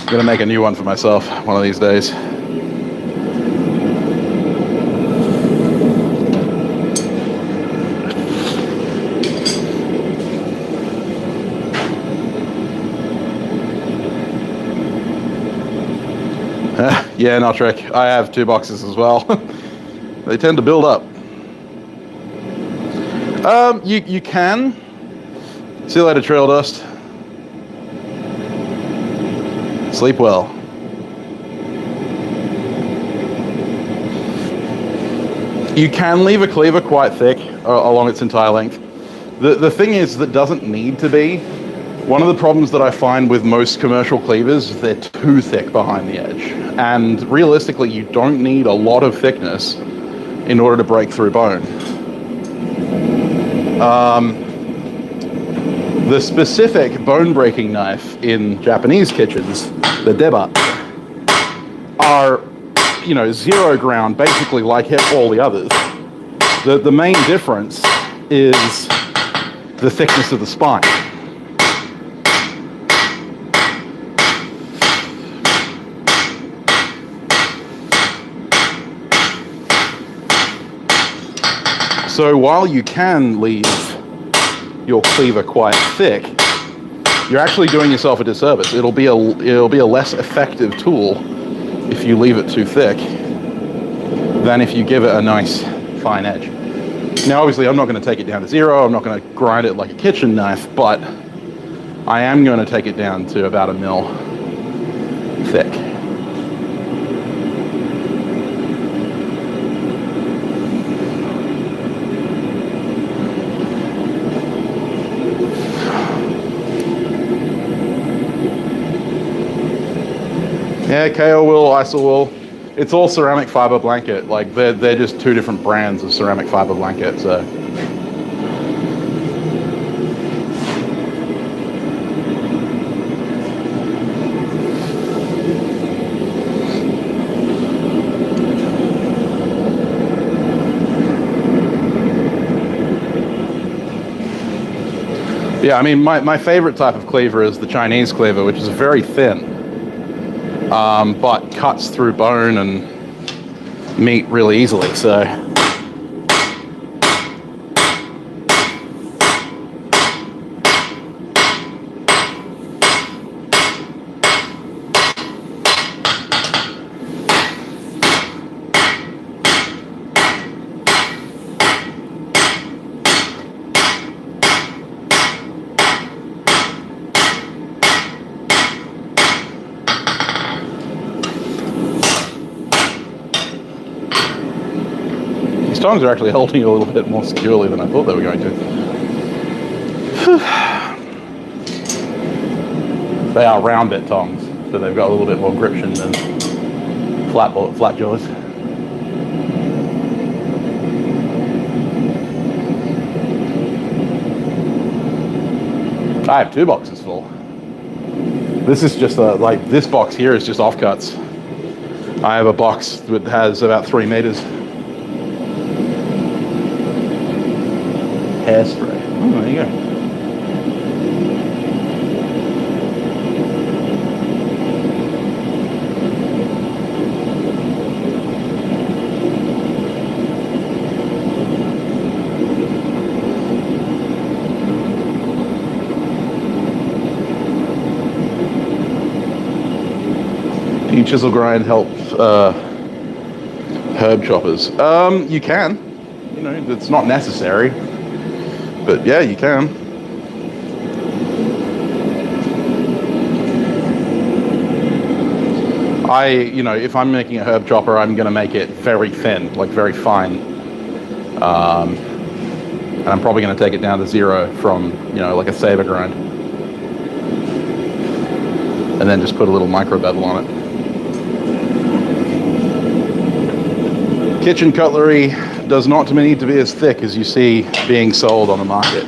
I'm gonna make a new one for myself one of these days. Yeah, no trick. I have 2 boxes as well. They tend to build up. You can. See you later, trail dust. Sleep well. You can leave a cleaver quite thick along its entire length. The thing is that doesn't need to be. One of the problems that I find with most commercial cleavers is they're too thick behind the edge. And realistically, you don't need a lot of thickness in order to break through bone. The specific bone-breaking knife in Japanese kitchens, the deba, are, zero ground, basically like all the others. The main difference is the thickness of the spine. So while you can leave your cleaver quite thick, you're actually doing yourself a disservice. It'll be a less effective tool if you leave it too thick than if you give it a nice fine edge. Now obviously I'm not going to take it down to 0, I'm not going to grind it like a kitchen knife, but I am going to take it down to about 1 mil thick. Yeah, KO wool, ISO wool. It's all ceramic fiber blanket. Like they're just 2 different brands of ceramic fiber blanket. So Yeah, I mean, my favorite type of cleaver is the Chinese cleaver, which is very thin, but cuts through bone and meat really easily, so. These tongs are actually holding a little bit more securely than I thought they were going to. They are round bit tongs, so they've got a little bit more gription than flat jaws. I have 2 boxes full. This is just like this box here is just offcuts. I have a box that has about 3 meters. Hairspray. Oh, there you go. Do you chisel grind help herb choppers? You can. You know, it's not necessary. But yeah, you can. If I'm making a herb chopper, I'm going to make it very thin, like very fine. And I'm probably going to take it down to 0 from, like a saber grind. And then just put a little micro bevel on it. Kitchen cutlery does not need to be as thick as you see being sold on the market.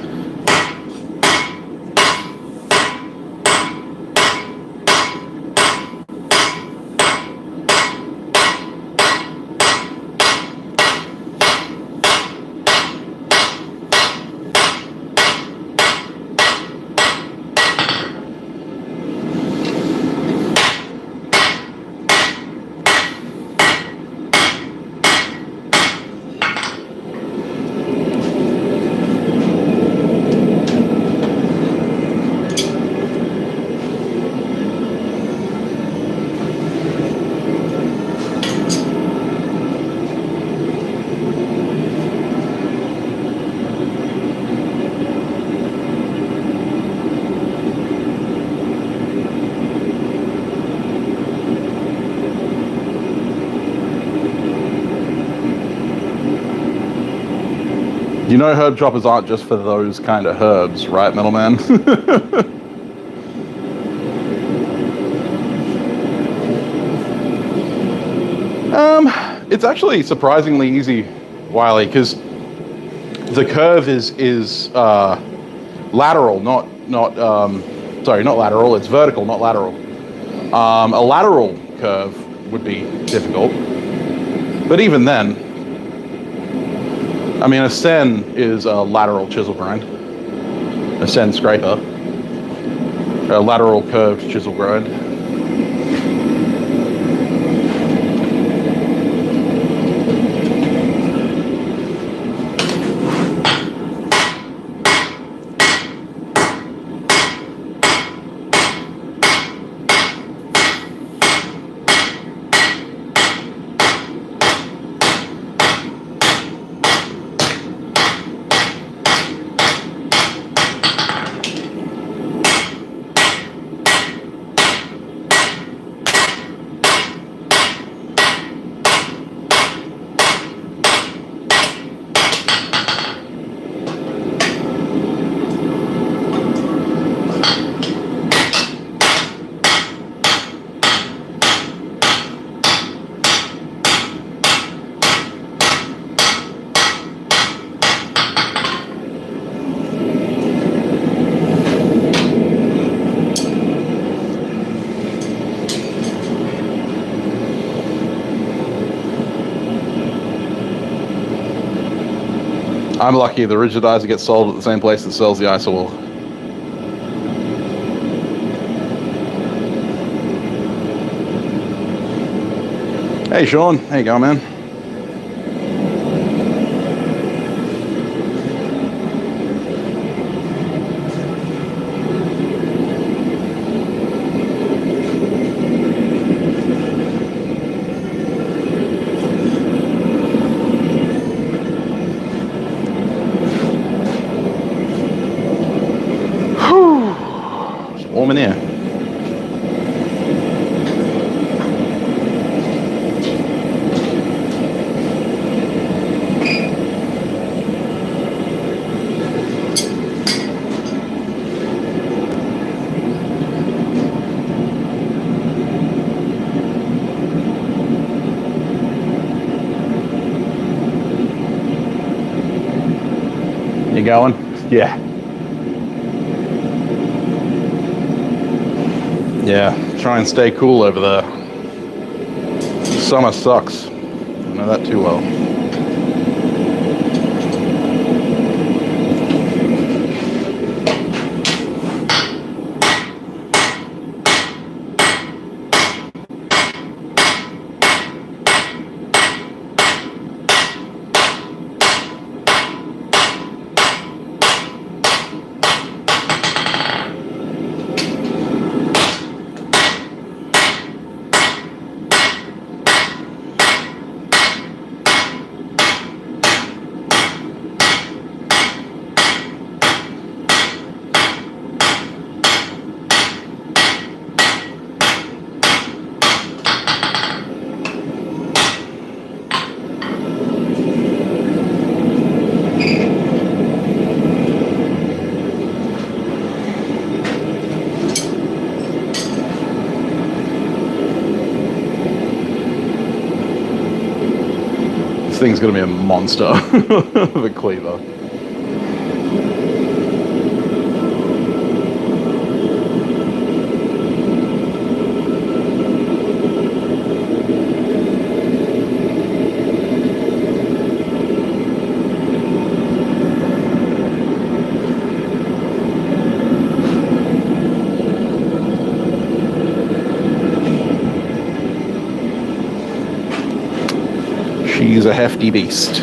You know herb choppers aren't just for those kind of herbs, right, Metal Man? It's actually surprisingly easy, Wiley, because the curve is lateral, not lateral. It's vertical, not lateral. A lateral curve would be difficult, but even then, I mean, a sen is a lateral chisel grind, a sen scraper, a lateral curved chisel grind. I'm lucky the rigitizer gets sold at the same place that sells the isowool. Hey, Sean. How you going, man? Whew. It's warm in here. You going? Yeah. Yeah. Try and stay cool over there. Summer sucks. I know that too well. Thing's gonna be a monster of a cleaver. She's a hefty beast.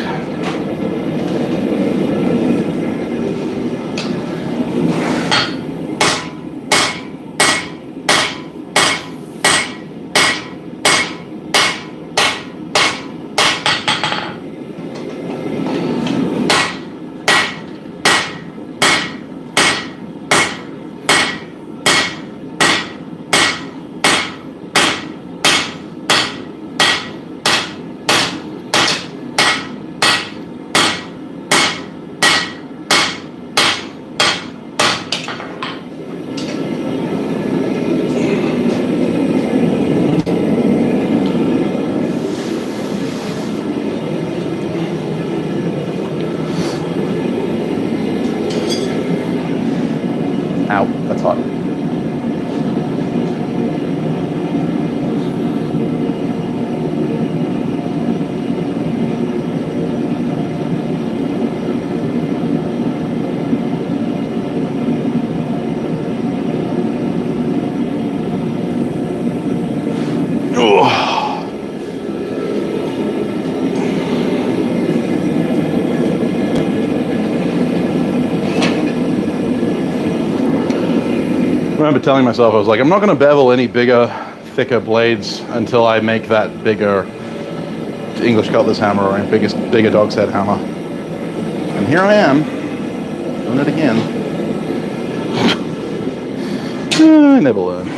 Ow, that's hot. I remember telling myself, I was like, I'm not going to bevel any bigger, thicker blades until I make that bigger English cutlass hammer or bigger dog's head hammer. And here I am, doing it again. I never learn.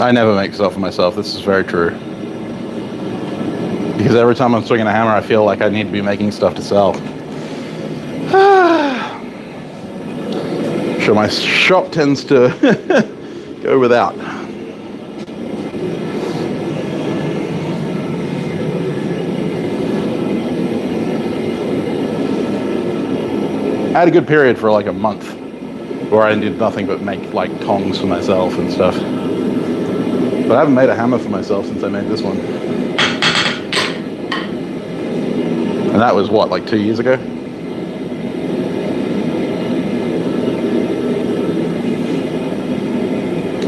I never make stuff for myself. This is very true. Because every time I'm swinging a hammer, I feel like I need to be making stuff to sell. Sure, my shop tends to go without. I had a good period for like a month where I did nothing but make like tongs for myself and stuff. But I haven't made a hammer for myself since I made this one. And that was what, like 2 years ago?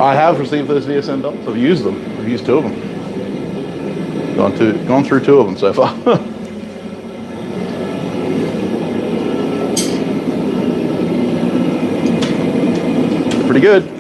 I have received those VSM belts. I've used them. I've used 2 of them. Gone through 2 of them so far. Pretty good.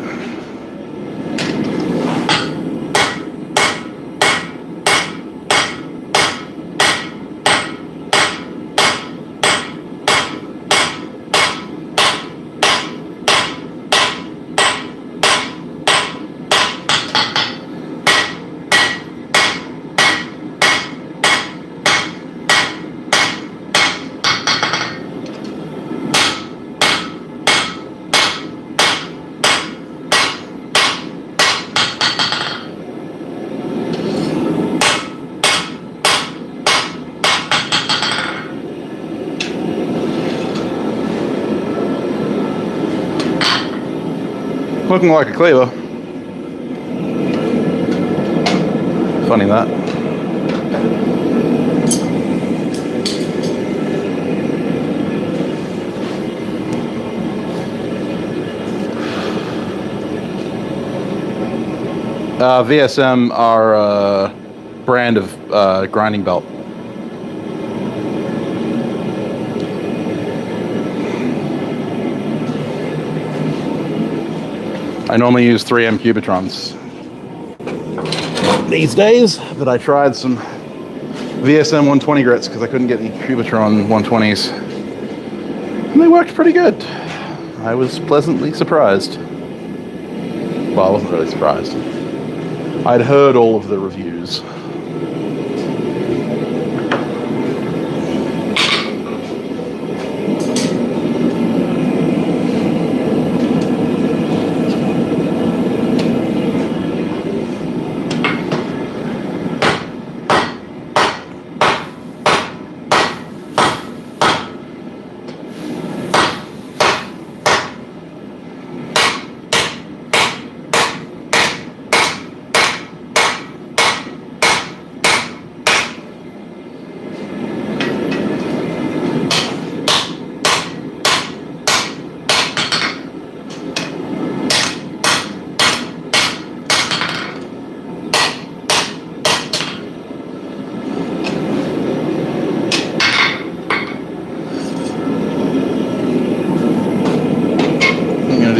Looking like a cleaver. Funny that. VSM are a brand of grinding belt. I normally use 3M Cubitrons these days, but I tried some VSM 120 grits because I couldn't get any Cubitron 120s. And they worked pretty good. I was pleasantly surprised. Well, I wasn't really surprised. I'd heard all of the reviews.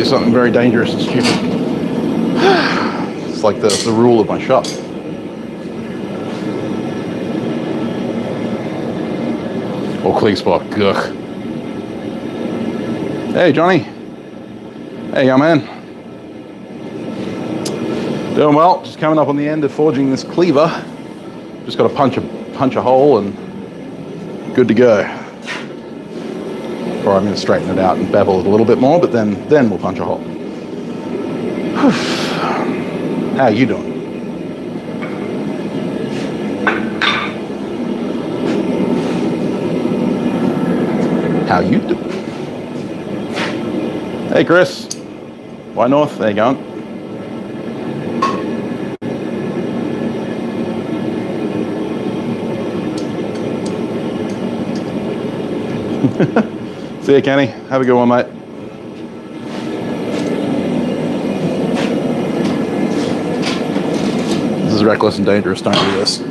Something very dangerous and stupid. It's like the rule of my shop. Oh, Klieg spot. Ugh. Hey, Johnny. Hey, young man. Doing well. Just coming up on the end of forging this cleaver. Just got to punch a hole and good to go. Or I'm going to straighten it out and bevel it a little bit more, but then we'll punch a hole. How you doing? How you doing? Hey, Chris. Why north? There you going? See you, Kenny. Have a good one, mate. This is reckless and dangerous. Don't do this.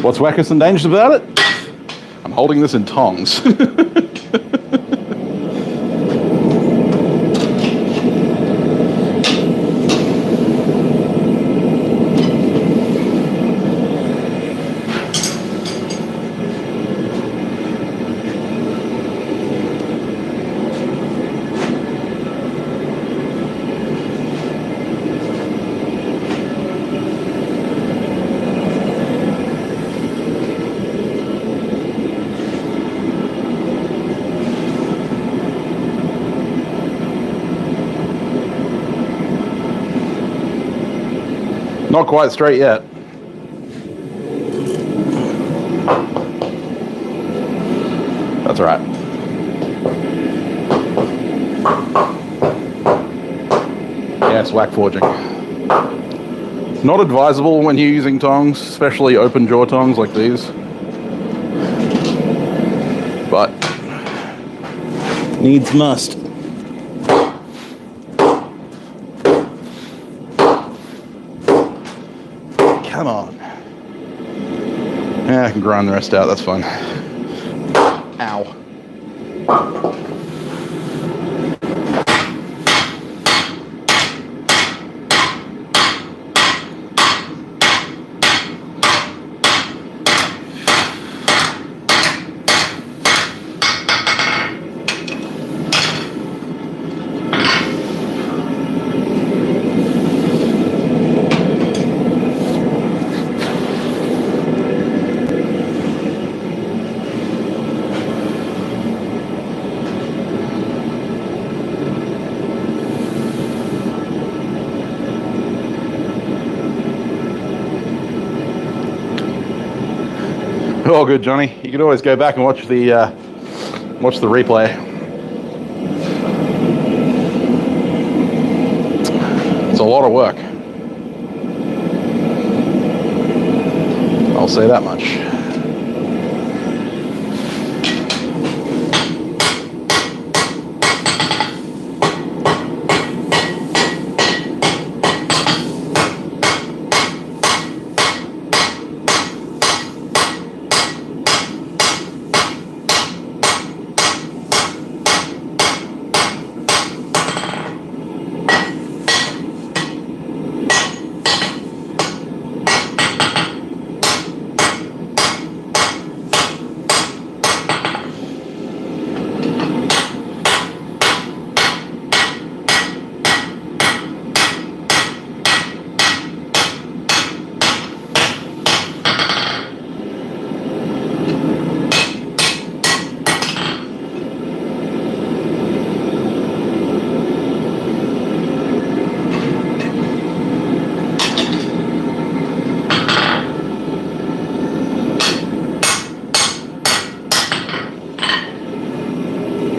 What's wackous and dangerous about it? I'm holding this in tongs. Not quite straight yet. That's all right. Yes, whack forging. Not advisable when you're using tongs, especially open jaw tongs like these. But needs must. Come on. Yeah, I can grind the rest out, that's fine. Ow. All good, Johnny. You can always go back and watch the replay. It's a lot of work. I'll say that much.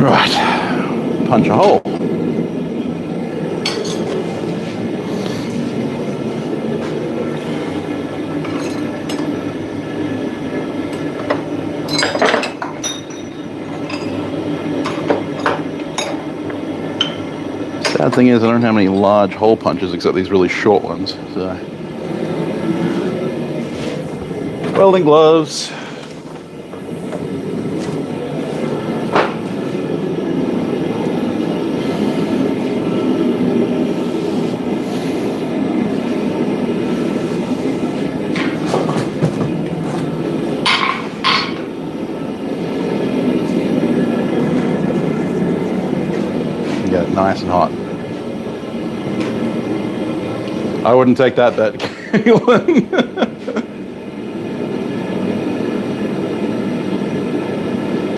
Right, punch a hole. Sad thing is I don't have any large hole punches except these really short ones. So, welding gloves. Get it nice and hot. I wouldn't take that bet, Caitlin.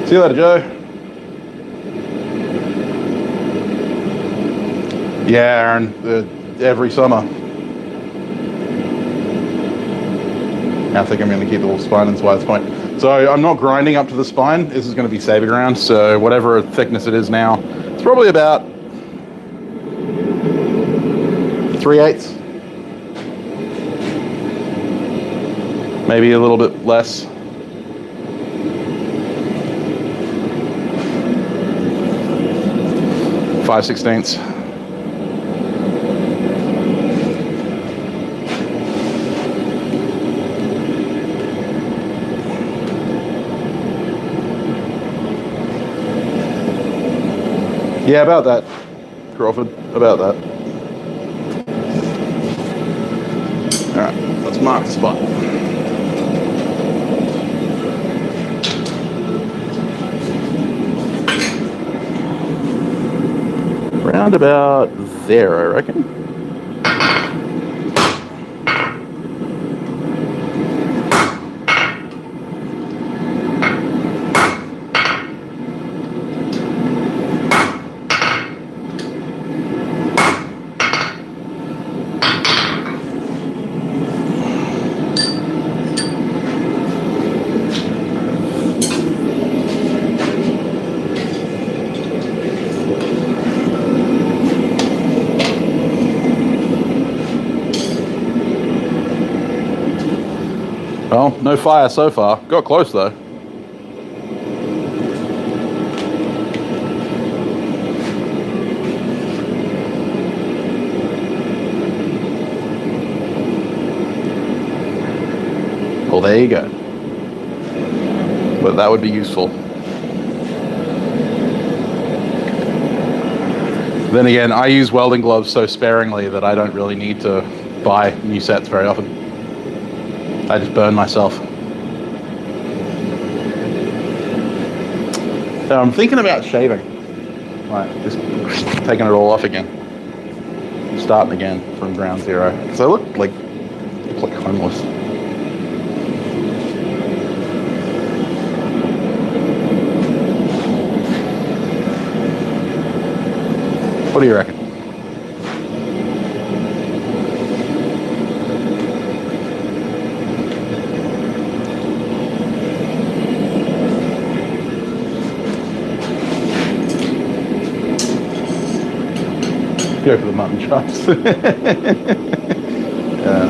See you later, Joe. Yeah, Aaron, every summer. I think I'm going to keep the little spine and slides point. So I'm not grinding up to the spine. This is going to be saber ground. So whatever thickness it is now, it's probably about 3/8. Maybe a little bit less. Five sixteenths. Yeah, about that, Crawford. About that. All right, let's mark the spot. Round about there, I reckon. Well, no fire so far. Got close though. Well, there you go. But that would be useful. Then again, I use welding gloves so sparingly that I don't really need to buy new sets very often. I just burn myself. So I'm thinking about shaving. Like, just taking it all off again. Starting again from ground zero. Because I look like homeless. What do you reckon? Go for the mutton chops. Yeah.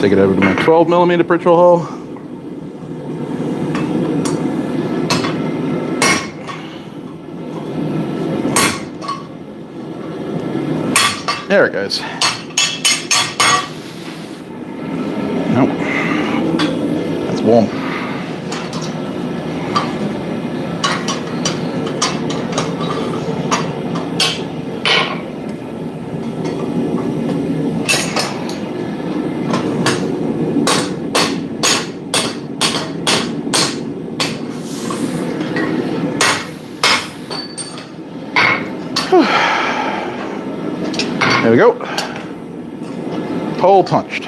Take it over to my 12mm Pritchell hole. There it goes. Nope. That's warm. There we go. Hole punched. I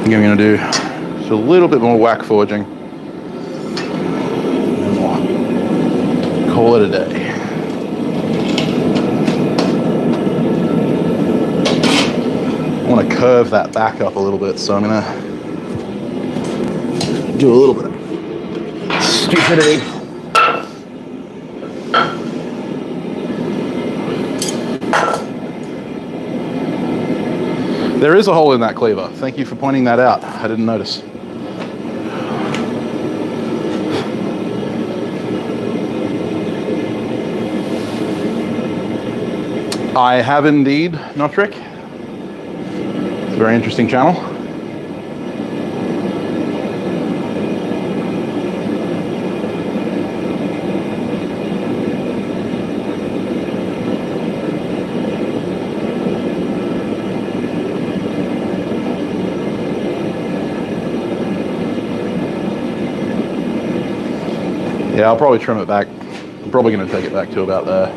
think I'm going to do just a little bit more whack forging. And we'll call it a day. I want to curve that back up a little bit, so I'm going to do a little bit of stupidity. There is a hole in that cleaver. Thank you for pointing that out. I didn't notice. I have indeed, Notrick. It's a very interesting channel. Yeah, I'll probably trim it back. I'm probably going to take it back to about there.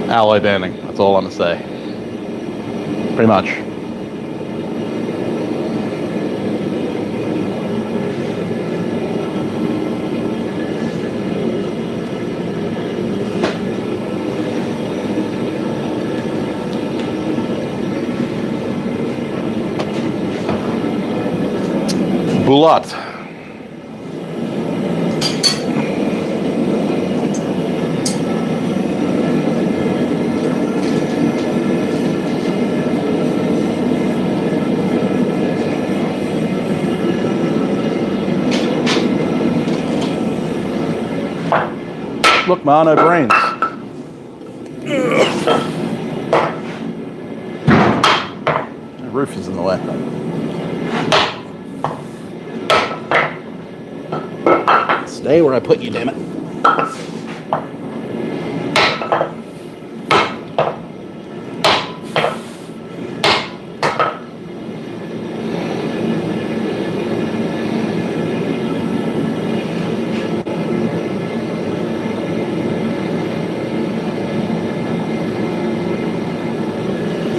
Alloy banding, that's all I'm going to say. Pretty much. Bulat. Look, Ma, no brains. roof is in the way. Stay where I put you, damn it.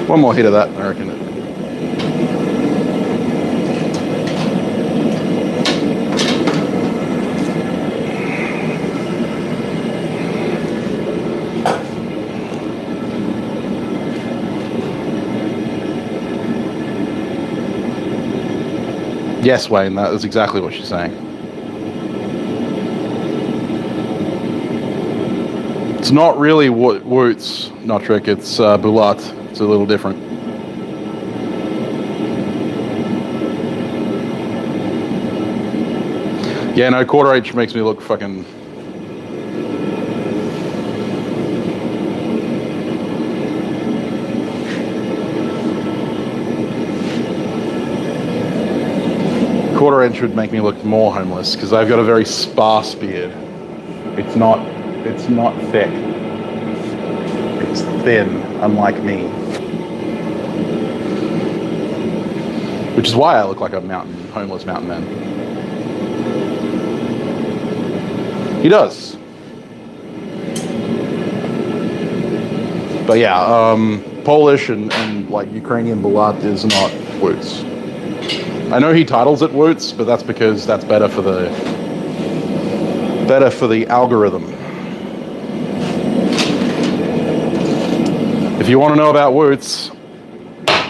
One more hit of that, I reckon. Yes, Wayne, that is exactly what she's saying. It's not really Woots, not trick, it's Bulat. It's a little different. Yeah, no, quarter H makes me look fucking... Quarter inch would make me look more homeless because I've got a very sparse beard. It's not thick. It's thin, unlike me. Which is why I look like a homeless mountain man. He does. But yeah, Polish and like Ukrainian Bulat is not Woots. I know he titles it Woots, but that's because that's better for the algorithm. If you want to know about Woots,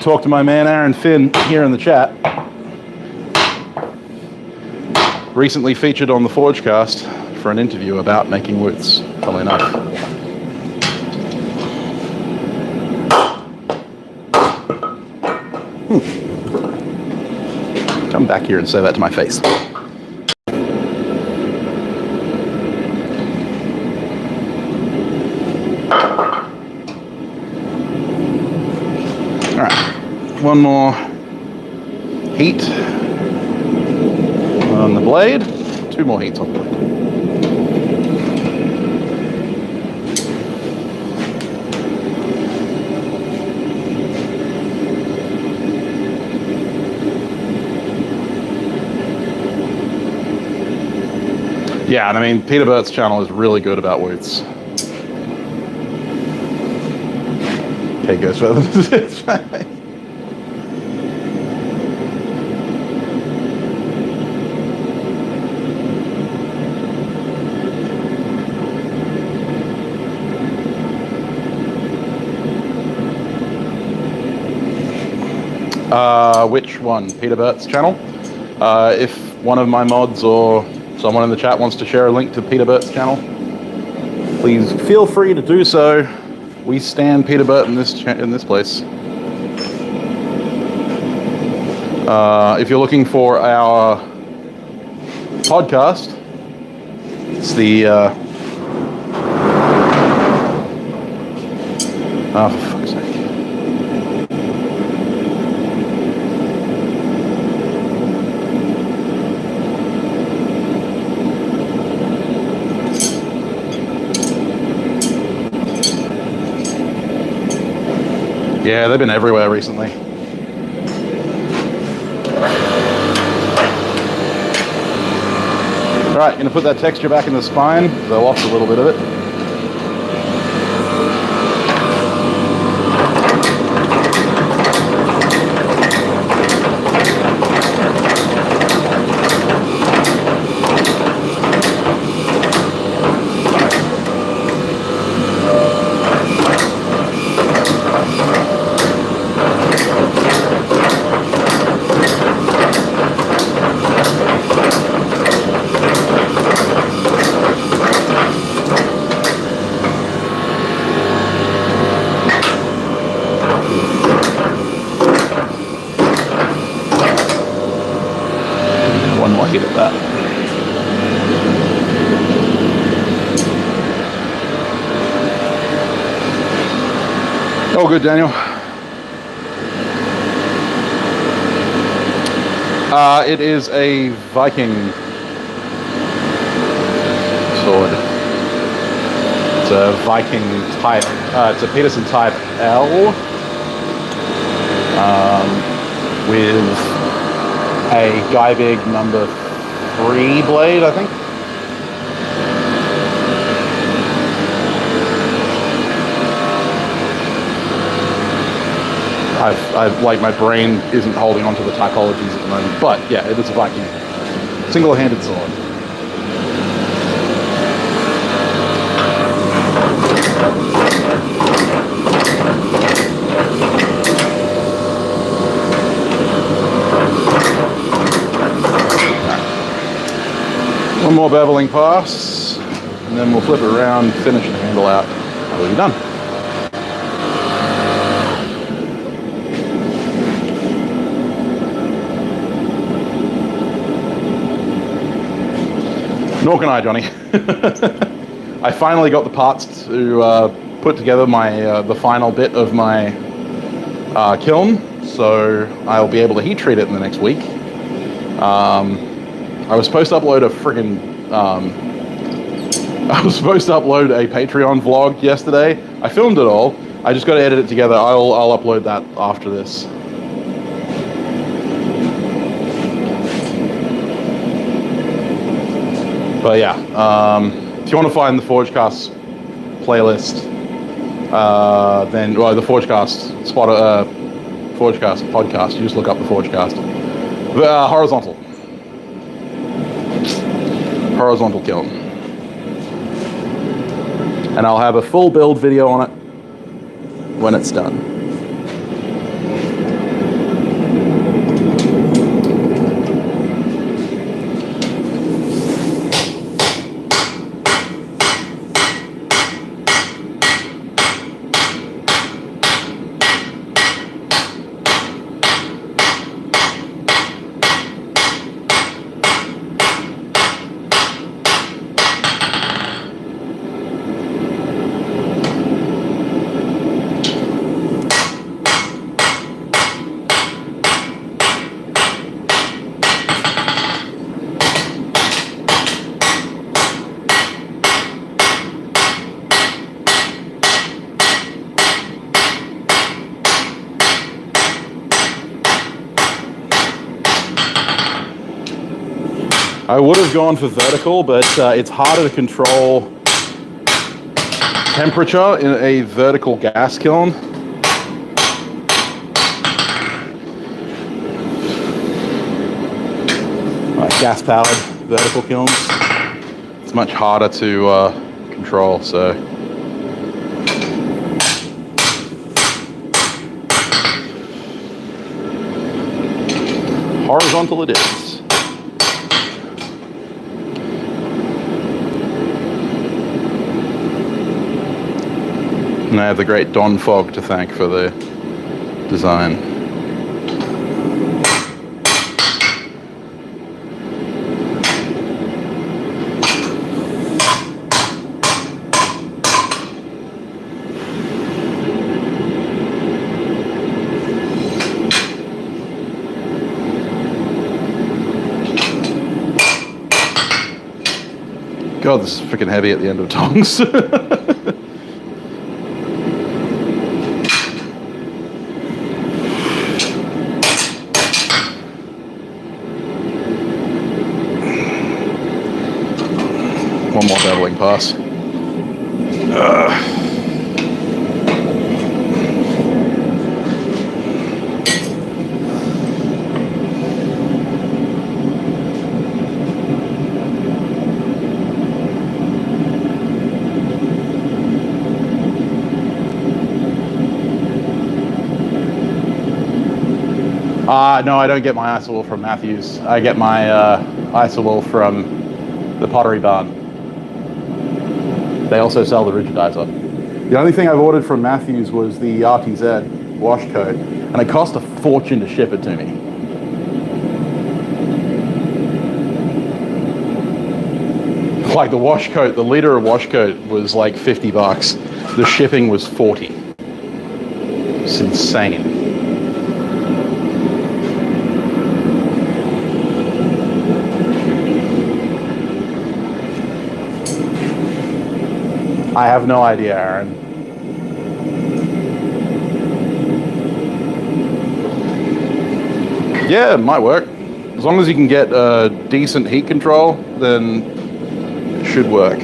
talk to my man Aaron Finn here in the chat. Recently featured on the Forgecast for an interview about making Woots, funnily enough. Come back here and say that to my face. All right, one more heat on the blade, two more heats on the blade. Yeah, and I mean, Peter Burt's channel is really good about Woots. Okay, goes further. It's fine. Which one? Peter Burt's channel? If one of my mods or someone in the chat wants to share a link to Peter Burt's channel, please feel free to do so. We stand Peter Burt in this place. If you're looking for our podcast, it's the oh, for fuck's sake. Yeah, they've been everywhere recently. All right, gonna put that texture back in the spine. I lost a little bit of it. Oh, good, Daniel. It is a Viking sword. It's a Viking type. It's a Peterson type L with a Guybig number 3 blade, I think. I've like my brain isn't holding on to the typologies at the moment, but yeah, it is a Viking single-handed sword. One more beveling pass, and then we'll flip it around, finish the handle out, and we'll be done. Nor can I, Johnny. I finally got the parts to put together my the final bit of my kiln, so I'll be able to heat treat it in the next week. I was supposed to upload a friggin' I was supposed to upload a Patreon vlog yesterday. I filmed it all. I just got to edit it together. I'll upload that after this. But yeah, if you want to find the Forgecast playlist, then the Forgecast Forgecast podcast. You just look up the Forgecast. Horizontal kiln, and I'll have a full build video on it when it's done. I would have gone for vertical, but it's harder to control temperature in a vertical gas kiln. Like gas-powered vertical kilns, it's much harder to control, so. Horizontal it is. And I have the great Don Fogg to thank for the design. God, this is freaking heavy at the end of tongs. One more beveling pass. No, I don't get my isowool from Matthews. I get my isowool from the Pottery Barn. They also sell the rigidizer. The only thing I've ordered from Matthews was the RTZ wash coat, and it cost a fortune to ship it to me. Like the wash coat, the liter of wash coat was like $50. The shipping was $40. It's insane. I have no idea, Aaron. Yeah, it might work. As long as you can get decent heat control, then it should work.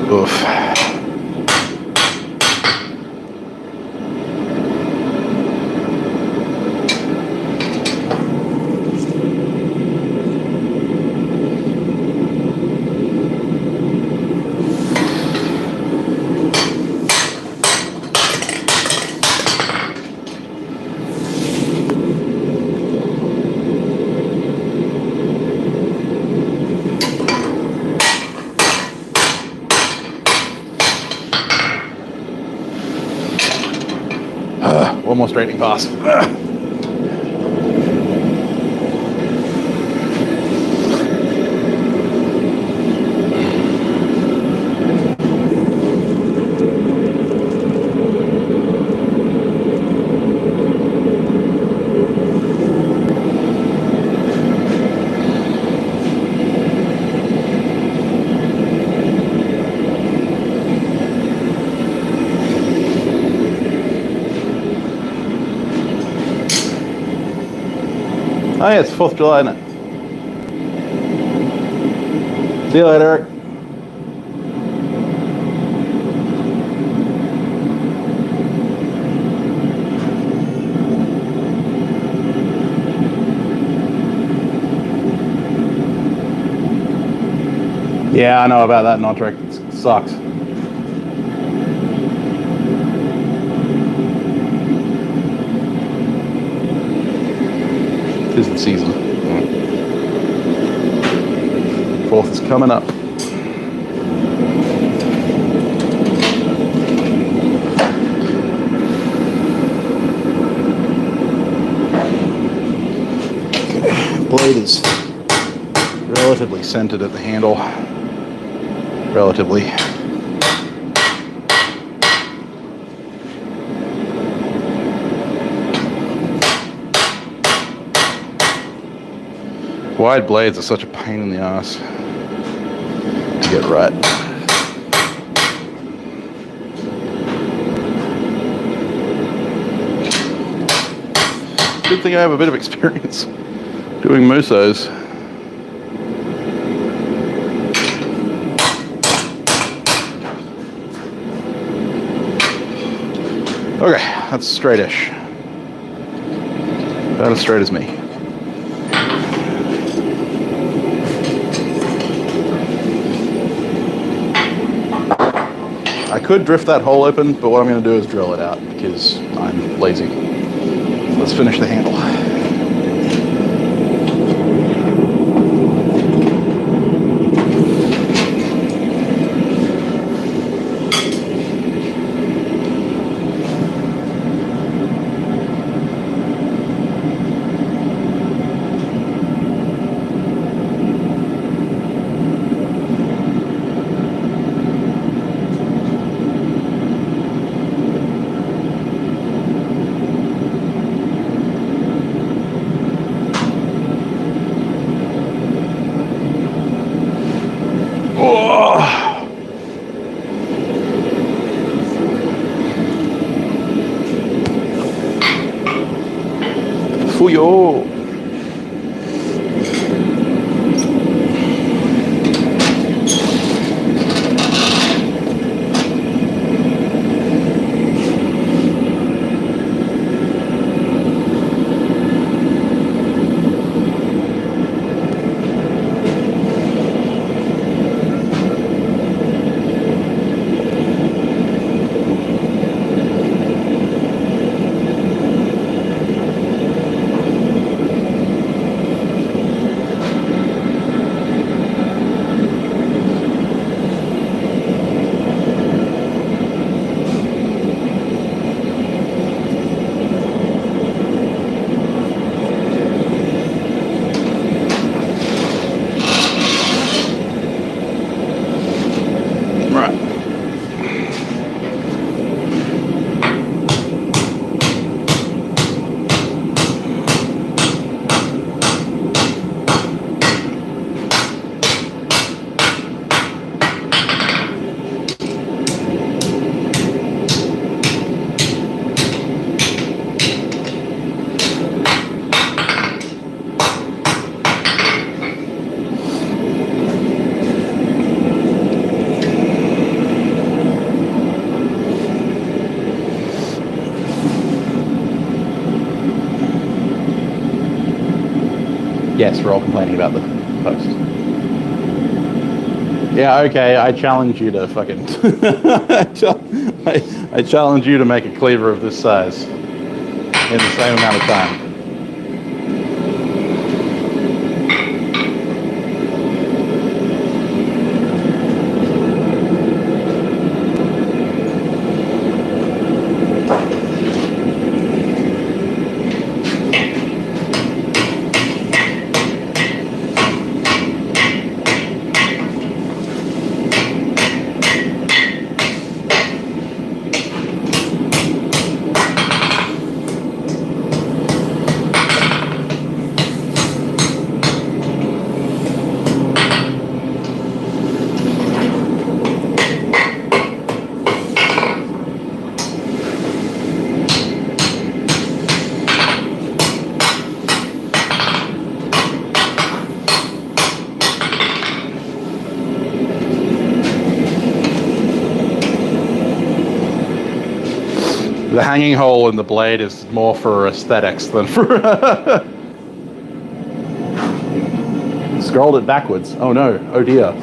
Oof. One more straightening pass. Oh yeah, it's 4th of July, isn't it? See you later, Eric. Yeah, I know about that non-track. It sucks. Tis the season. 4th is coming up. Blade is relatively centered at the handle. Relatively. Wide blades are such a pain in the ass to get right. Good thing I have a bit of experience doing musos. Okay, that's straightish. About as straight as me. I could drift that hole open, but what I'm going to do is drill it out because I'm lazy. Let's finish the handle. Fuyo. Yes, we're all complaining about the post. Yeah, okay, I challenge you to fucking... I challenge you to make a cleaver of this size in the same amount of time. The hanging hole in the blade is more for aesthetics than for... Scrolled it backwards. Oh no, oh dear.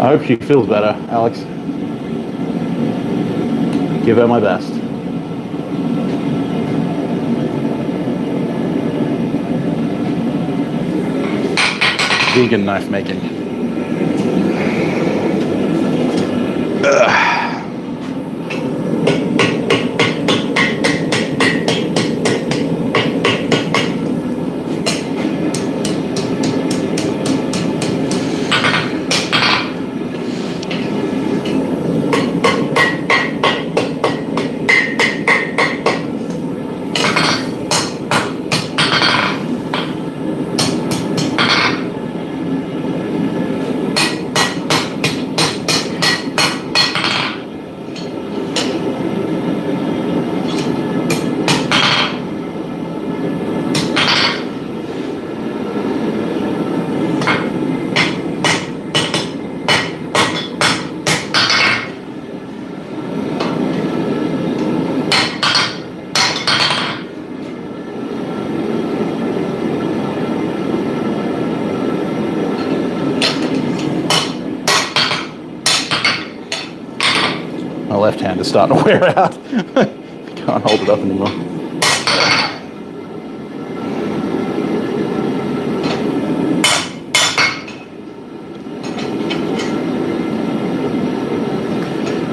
I hope she feels better, Alex. Give her my best. Vegan knife making. Ugh. My left hand is starting to wear out. Can't hold it up anymore.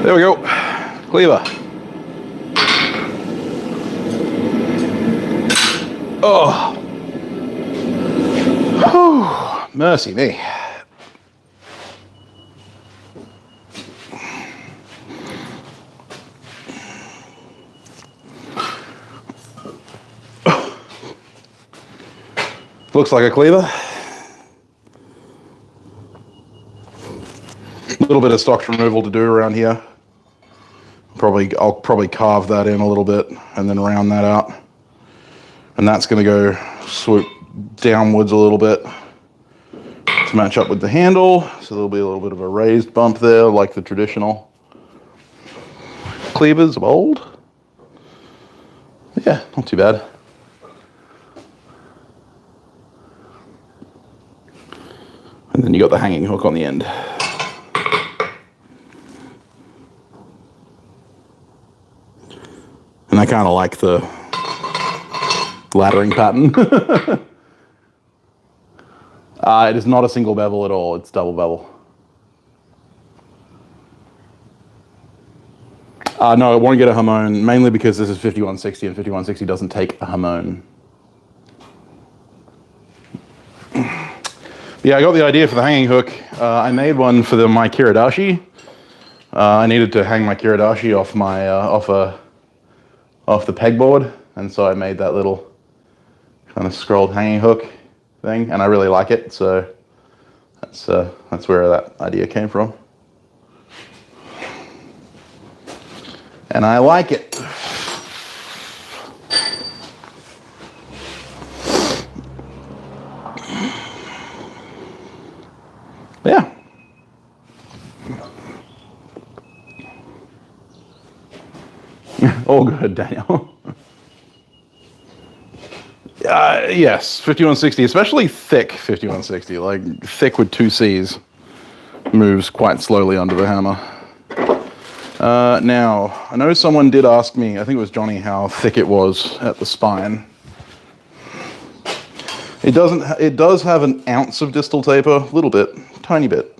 There we go. Cleaver. Oh. Whew. Mercy me. Looks like a cleaver. A little bit of stock removal to do around here. I'll probably carve that in a little bit and then round that out. And that's going to go swoop downwards a little bit to match up with the handle. So there'll be a little bit of a raised bump there, like the traditional cleavers of old. Yeah, not too bad. And then you got the hanging hook on the end. And I kind of like the laddering pattern. It is not a single bevel at all, it's double bevel. No, it won't get a hamon, mainly because this is 5160 and 5160 doesn't take a hamon. Yeah, I got the idea for the hanging hook. I made one for my Kiradashi. I needed to hang my Kiradashi off my off the pegboard, and so I made that little kind of scrolled hanging hook thing, and I really like it. So that's where that idea came from, and I like it. All good, Daniel. Yes, 5160, especially thick 5160, like thick with 2 C's, moves quite slowly under the hammer. Now, I know someone did ask me, I think it was Johnny, how thick it was at the spine. It does have an ounce of distal taper, a little bit, tiny bit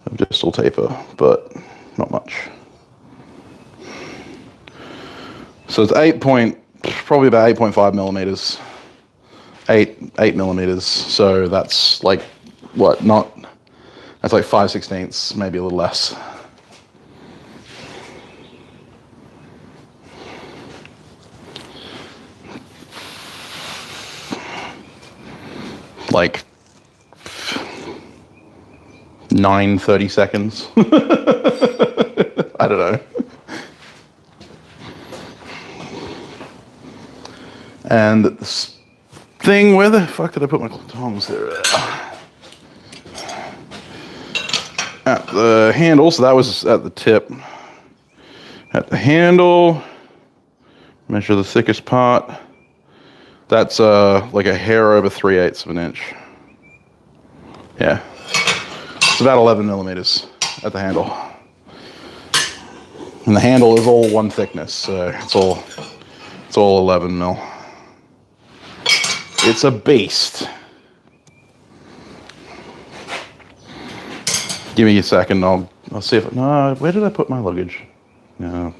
of distal taper, but not much. So it's probably about 8.5 millimeters, 8 millimeters. So that's like, what, that's like 5/16, maybe a little less. Like 9:30 seconds. I don't know. And this thing, where the fuck did I put my tongs there? At the handle, so that was at the tip. At the handle, measure the thickest part. That's like a hair over 3/8 of an inch. Yeah, it's about 11 millimeters at the handle. And the handle is all one thickness, so it's all 11 mil. It's a beast. Give me a second, I'll see if, no, where did I put my luggage? No.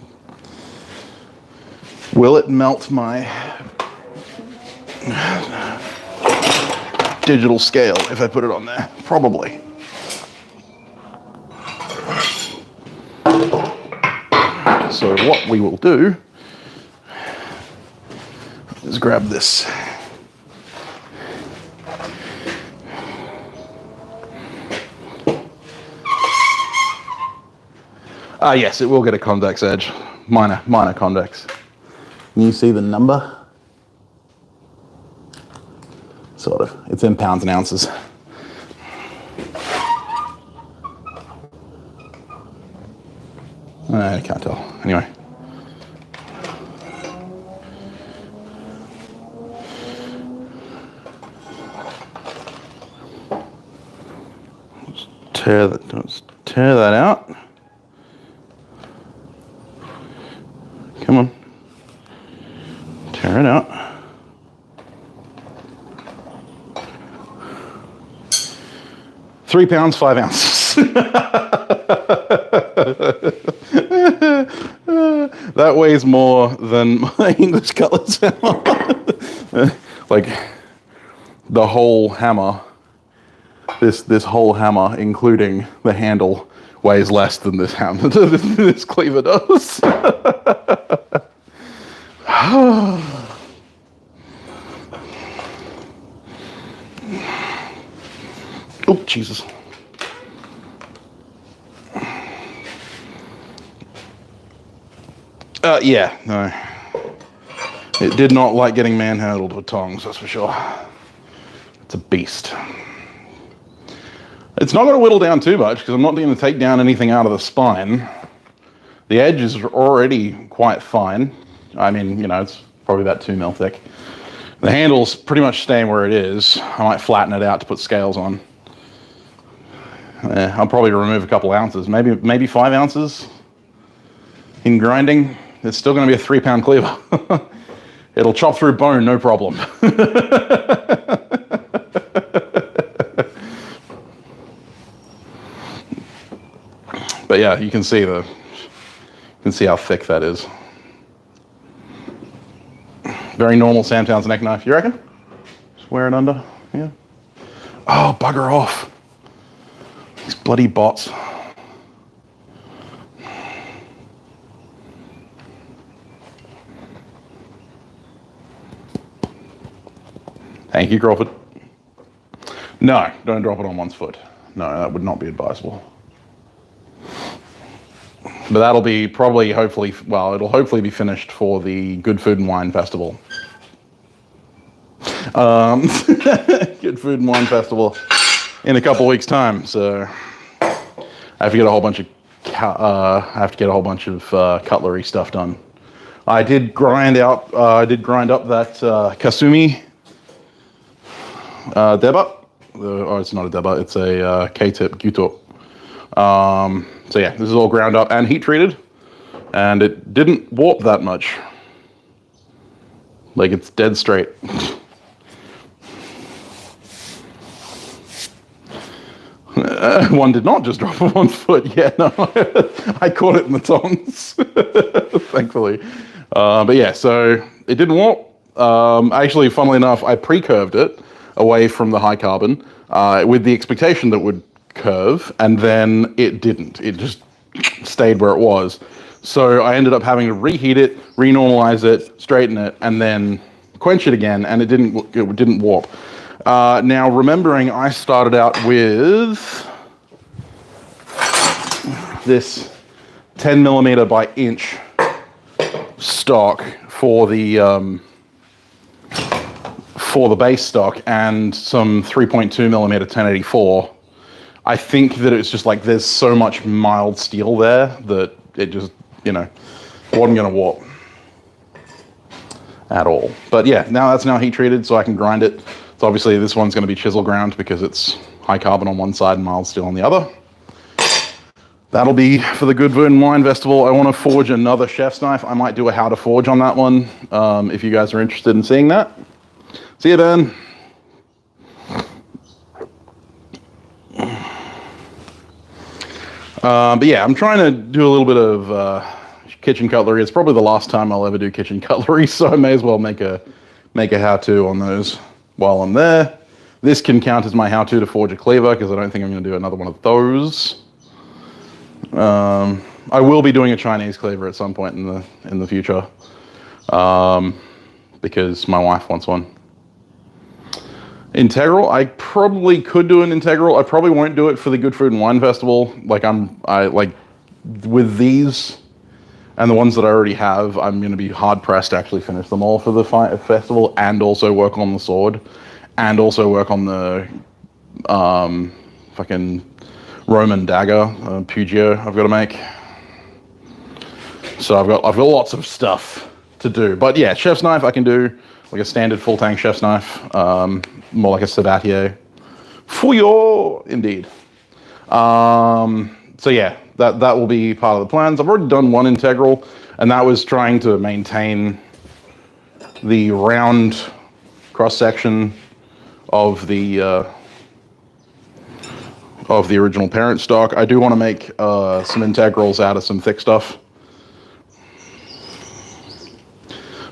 Will it melt my digital scale if I put it on there? Probably. So what we will do is grab this. Yes, it will get a convex edge. Minor convex. Can you see the number? Sort of. It's in pounds and ounces. I can't tell. Anyway. Let's tear that out. Come on. Tear it out. £3, 5 ounces. That weighs more than my English cutlass hammer. Like the whole hammer, this whole hammer, including the handle, weighs less than this hammer. This cleaver does. Oh, Jesus. Yeah, no. It did not like getting manhandled with tongs, that's for sure. It's a beast. It's not going to whittle down too much because I'm not going to take down anything out of the spine. The edge is already quite fine. I mean, you know, it's probably about 2 mil thick. The handle's pretty much staying where it is. I might flatten it out to put scales on. I'll probably remove a couple ounces, maybe 5 ounces in grinding. It's still going to be a 3-pound cleaver. It'll chop through bone, no problem. But yeah, you can see how thick that is. Very normal Sam Townsend neck knife, you reckon? Just wear it under, yeah. Oh, bugger off. These bloody bots. Thank you, Crawford. No, don't drop it on one's foot. No, that would not be advisable. But that'll be probably, hopefully, well, it'll hopefully be finished for the Good Food and Wine Festival. Good Food and Wine Festival in a couple weeks' time. So I have to get a whole bunch of I have to get a whole bunch of cutlery stuff done. I did grind up that Kasumi deba. Oh, it's not a deba. It's a K-tip Gyuto. So yeah, this is all ground up and heat treated, and it didn't warp that much. Like, it's dead straight. One did not just drop on 1 foot. Yeah, no, I caught it in the tongs, thankfully. But yeah, so it didn't warp. Actually, funnily enough, I pre-curved it away from the high carbon with the expectation that it would curve, and then it didn't. It just stayed where it was. So I ended up having to reheat it, renormalize it, straighten it, and then quench it again, and it didn't warp. Now, remembering I started out with this 10 millimeter by inch stock for the base stock and some 3.2 millimeter 1084. I think that it's just like there's so much mild steel there that it just, wasn't going to warp at all. But yeah, that's now heat treated, so I can grind it. So obviously this one's going to be chisel ground because it's high carbon on one side and mild steel on the other. That'll be for the Good Food and Wine Festival. I want to forge another chef's knife. I might do a how to forge on that one if you guys are interested in seeing that. See you, Ben. But yeah, I'm trying to do a little bit of kitchen cutlery. It's probably the last time I'll ever do kitchen cutlery, so I may as well make a how-to on those while I'm there. This can count as my how-to forge a cleaver because I don't think I'm going to do another one of those. I will be doing a Chinese cleaver at some point in the future because my wife wants one. Integral, I probably could do an integral. I probably won't do it for the Good Food and Wine Festival. Like with these and the ones that I already have, I'm going to be hard pressed to actually finish them all for the festival, and also work on the sword, and also work on the fucking Roman dagger, Pugio I've got to make. So I've got lots of stuff to do. But yeah, chef's knife I can do, like a standard full tank chef's knife, more like a Sabatier. Fouillot, indeed. So yeah, that will be part of the plans. I've already done one integral, and that was trying to maintain the round cross section of the original parent stock. I do want to make some integrals out of some thick stuff.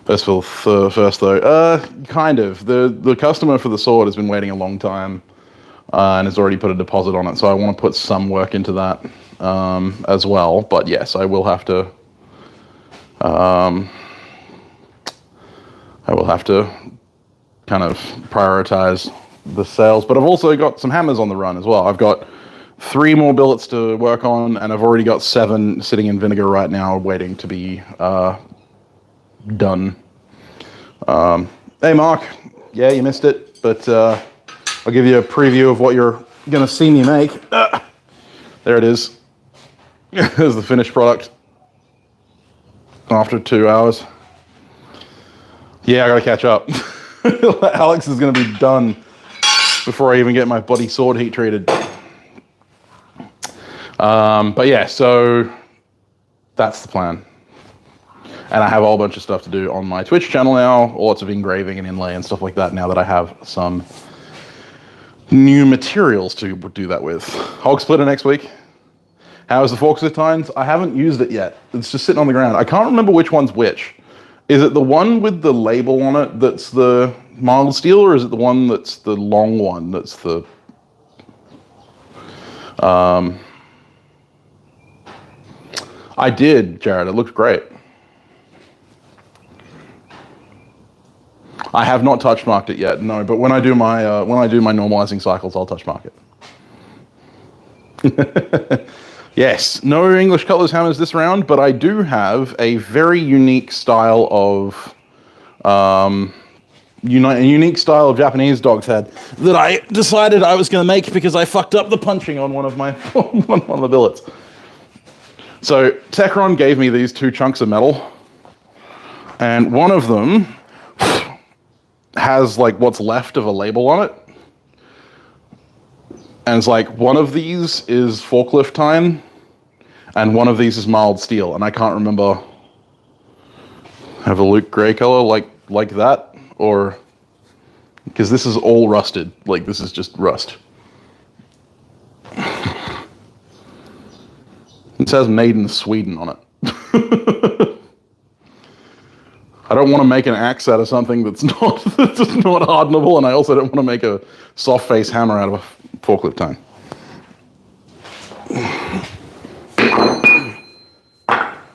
First though, kind of. The customer for the sword has been waiting a long time and has already put a deposit on it, so I want to put some work into that as well. But yes, I will have to. Kind of prioritize the sales, but I've also got some hammers on the run as well. I've got 3 more billets to work on, and I've already got 7 sitting in vinegar right now, waiting to be done. Hey Mark, yeah, you missed it, but I'll give you a preview of what you're gonna see me make. There it is. There's the finished product after 2 hours. Yeah, I gotta catch up. Alex is gonna be done before I even get my bloody sword heat treated. But yeah, so that's the plan. And I have a whole bunch of stuff to do on my Twitch channel now, lots of engraving and inlay and stuff like that, now that I have some new materials to do that with. Hog splitter next week. How is the forks with tines? I haven't used it yet. It's just sitting on the ground. I can't remember which one's which. Is it the one with the label on it that's the mild steel, or is it the one that's the long one that's the... I did, Jared. It looked great. I have not touch marked it yet, no. But when I do my normalizing cycles, I'll touch mark it. Yes, no English cutlass hammers this round, but I do have a very unique style of unique style of Japanese dog's head that I decided I was going to make because I fucked up the punching on one of my one of the billets. So Techron gave me these 2 chunks of metal, and one of them has like what's left of a label on it. And it's like, one of these is forklift tine, and one of these is mild steel, and I can't remember. Have a Luke gray color like that, or because this is all rusted, like this is just rust. It says made in Sweden on it. I don't want to make an axe out of something that's not hardenable, and I also don't want to make a soft face hammer out of a forklift tine.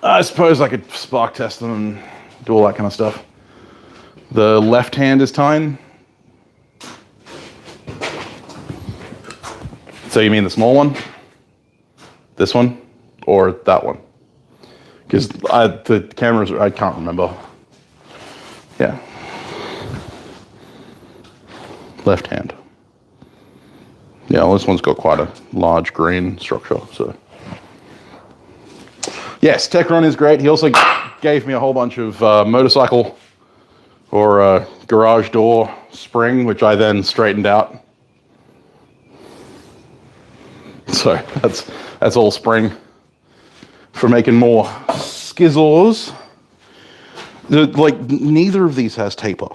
I suppose I could spark test them and do all that kind of stuff. The left hand is tine. So you mean the small one? This one? Or that one? Because the cameras, I can't remember. Yeah. Left hand. Yeah, well, this one's got quite a large grain structure, so. Yes, Techron is great. He also gave me a whole bunch of motorcycle or garage door spring, which I then straightened out. So that's all spring for making more skizzles. Like, neither of these has taper.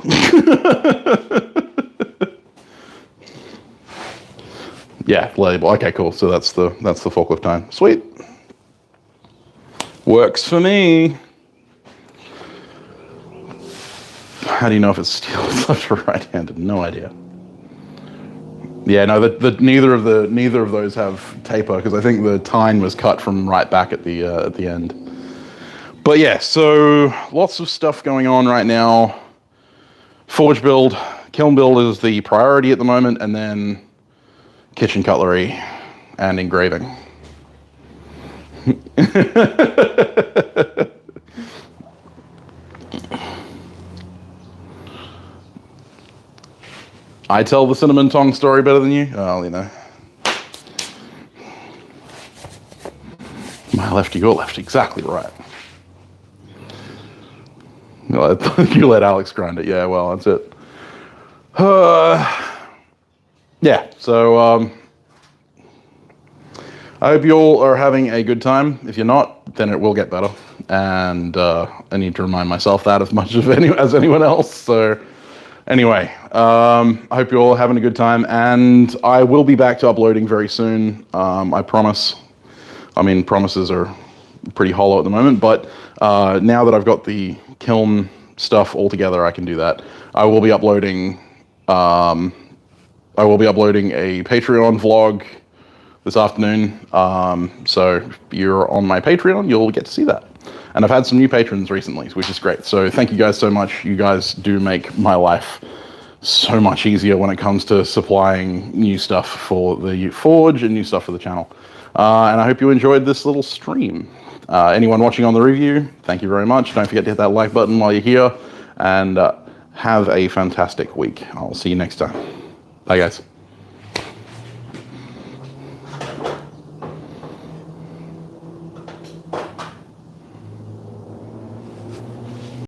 Yeah, label. Okay, cool. So that's the forklift time. Sweet. Works for me. How do you know if it's steel left or right-handed? No idea. Yeah, no, neither of those have taper, because I think the tine was cut from right back at the end. But yeah, so lots of stuff going on right now. Forge build, kiln build is the priority at the moment, and then kitchen cutlery and engraving. I tell the cinnamon tong story better than you? Well, you know. My left, your left, exactly right. You let Alex grind it. Yeah, well, that's it. Yeah, so I hope you all are having a good time. If you're not, then it will get better. And I need to remind myself that as much as anyone else. So anyway, I hope you're all having a good time. And I will be back to uploading very soon. I promise. I mean, promises are pretty hollow at the moment. But now that I've got the kiln stuff all together, I can do that. I will be uploading a Patreon vlog this afternoon. So if you're on my Patreon, you'll get to see that. And I've had some new patrons recently, which is great. So thank you guys so much. You guys do make my life so much easier when it comes to supplying new stuff for the Forge and new stuff for the channel. And I hope you enjoyed this little stream. Anyone watching on the review, thank you very much. Don't forget to hit that like button while you're here, and have a fantastic week. I'll see you next time. Bye, guys.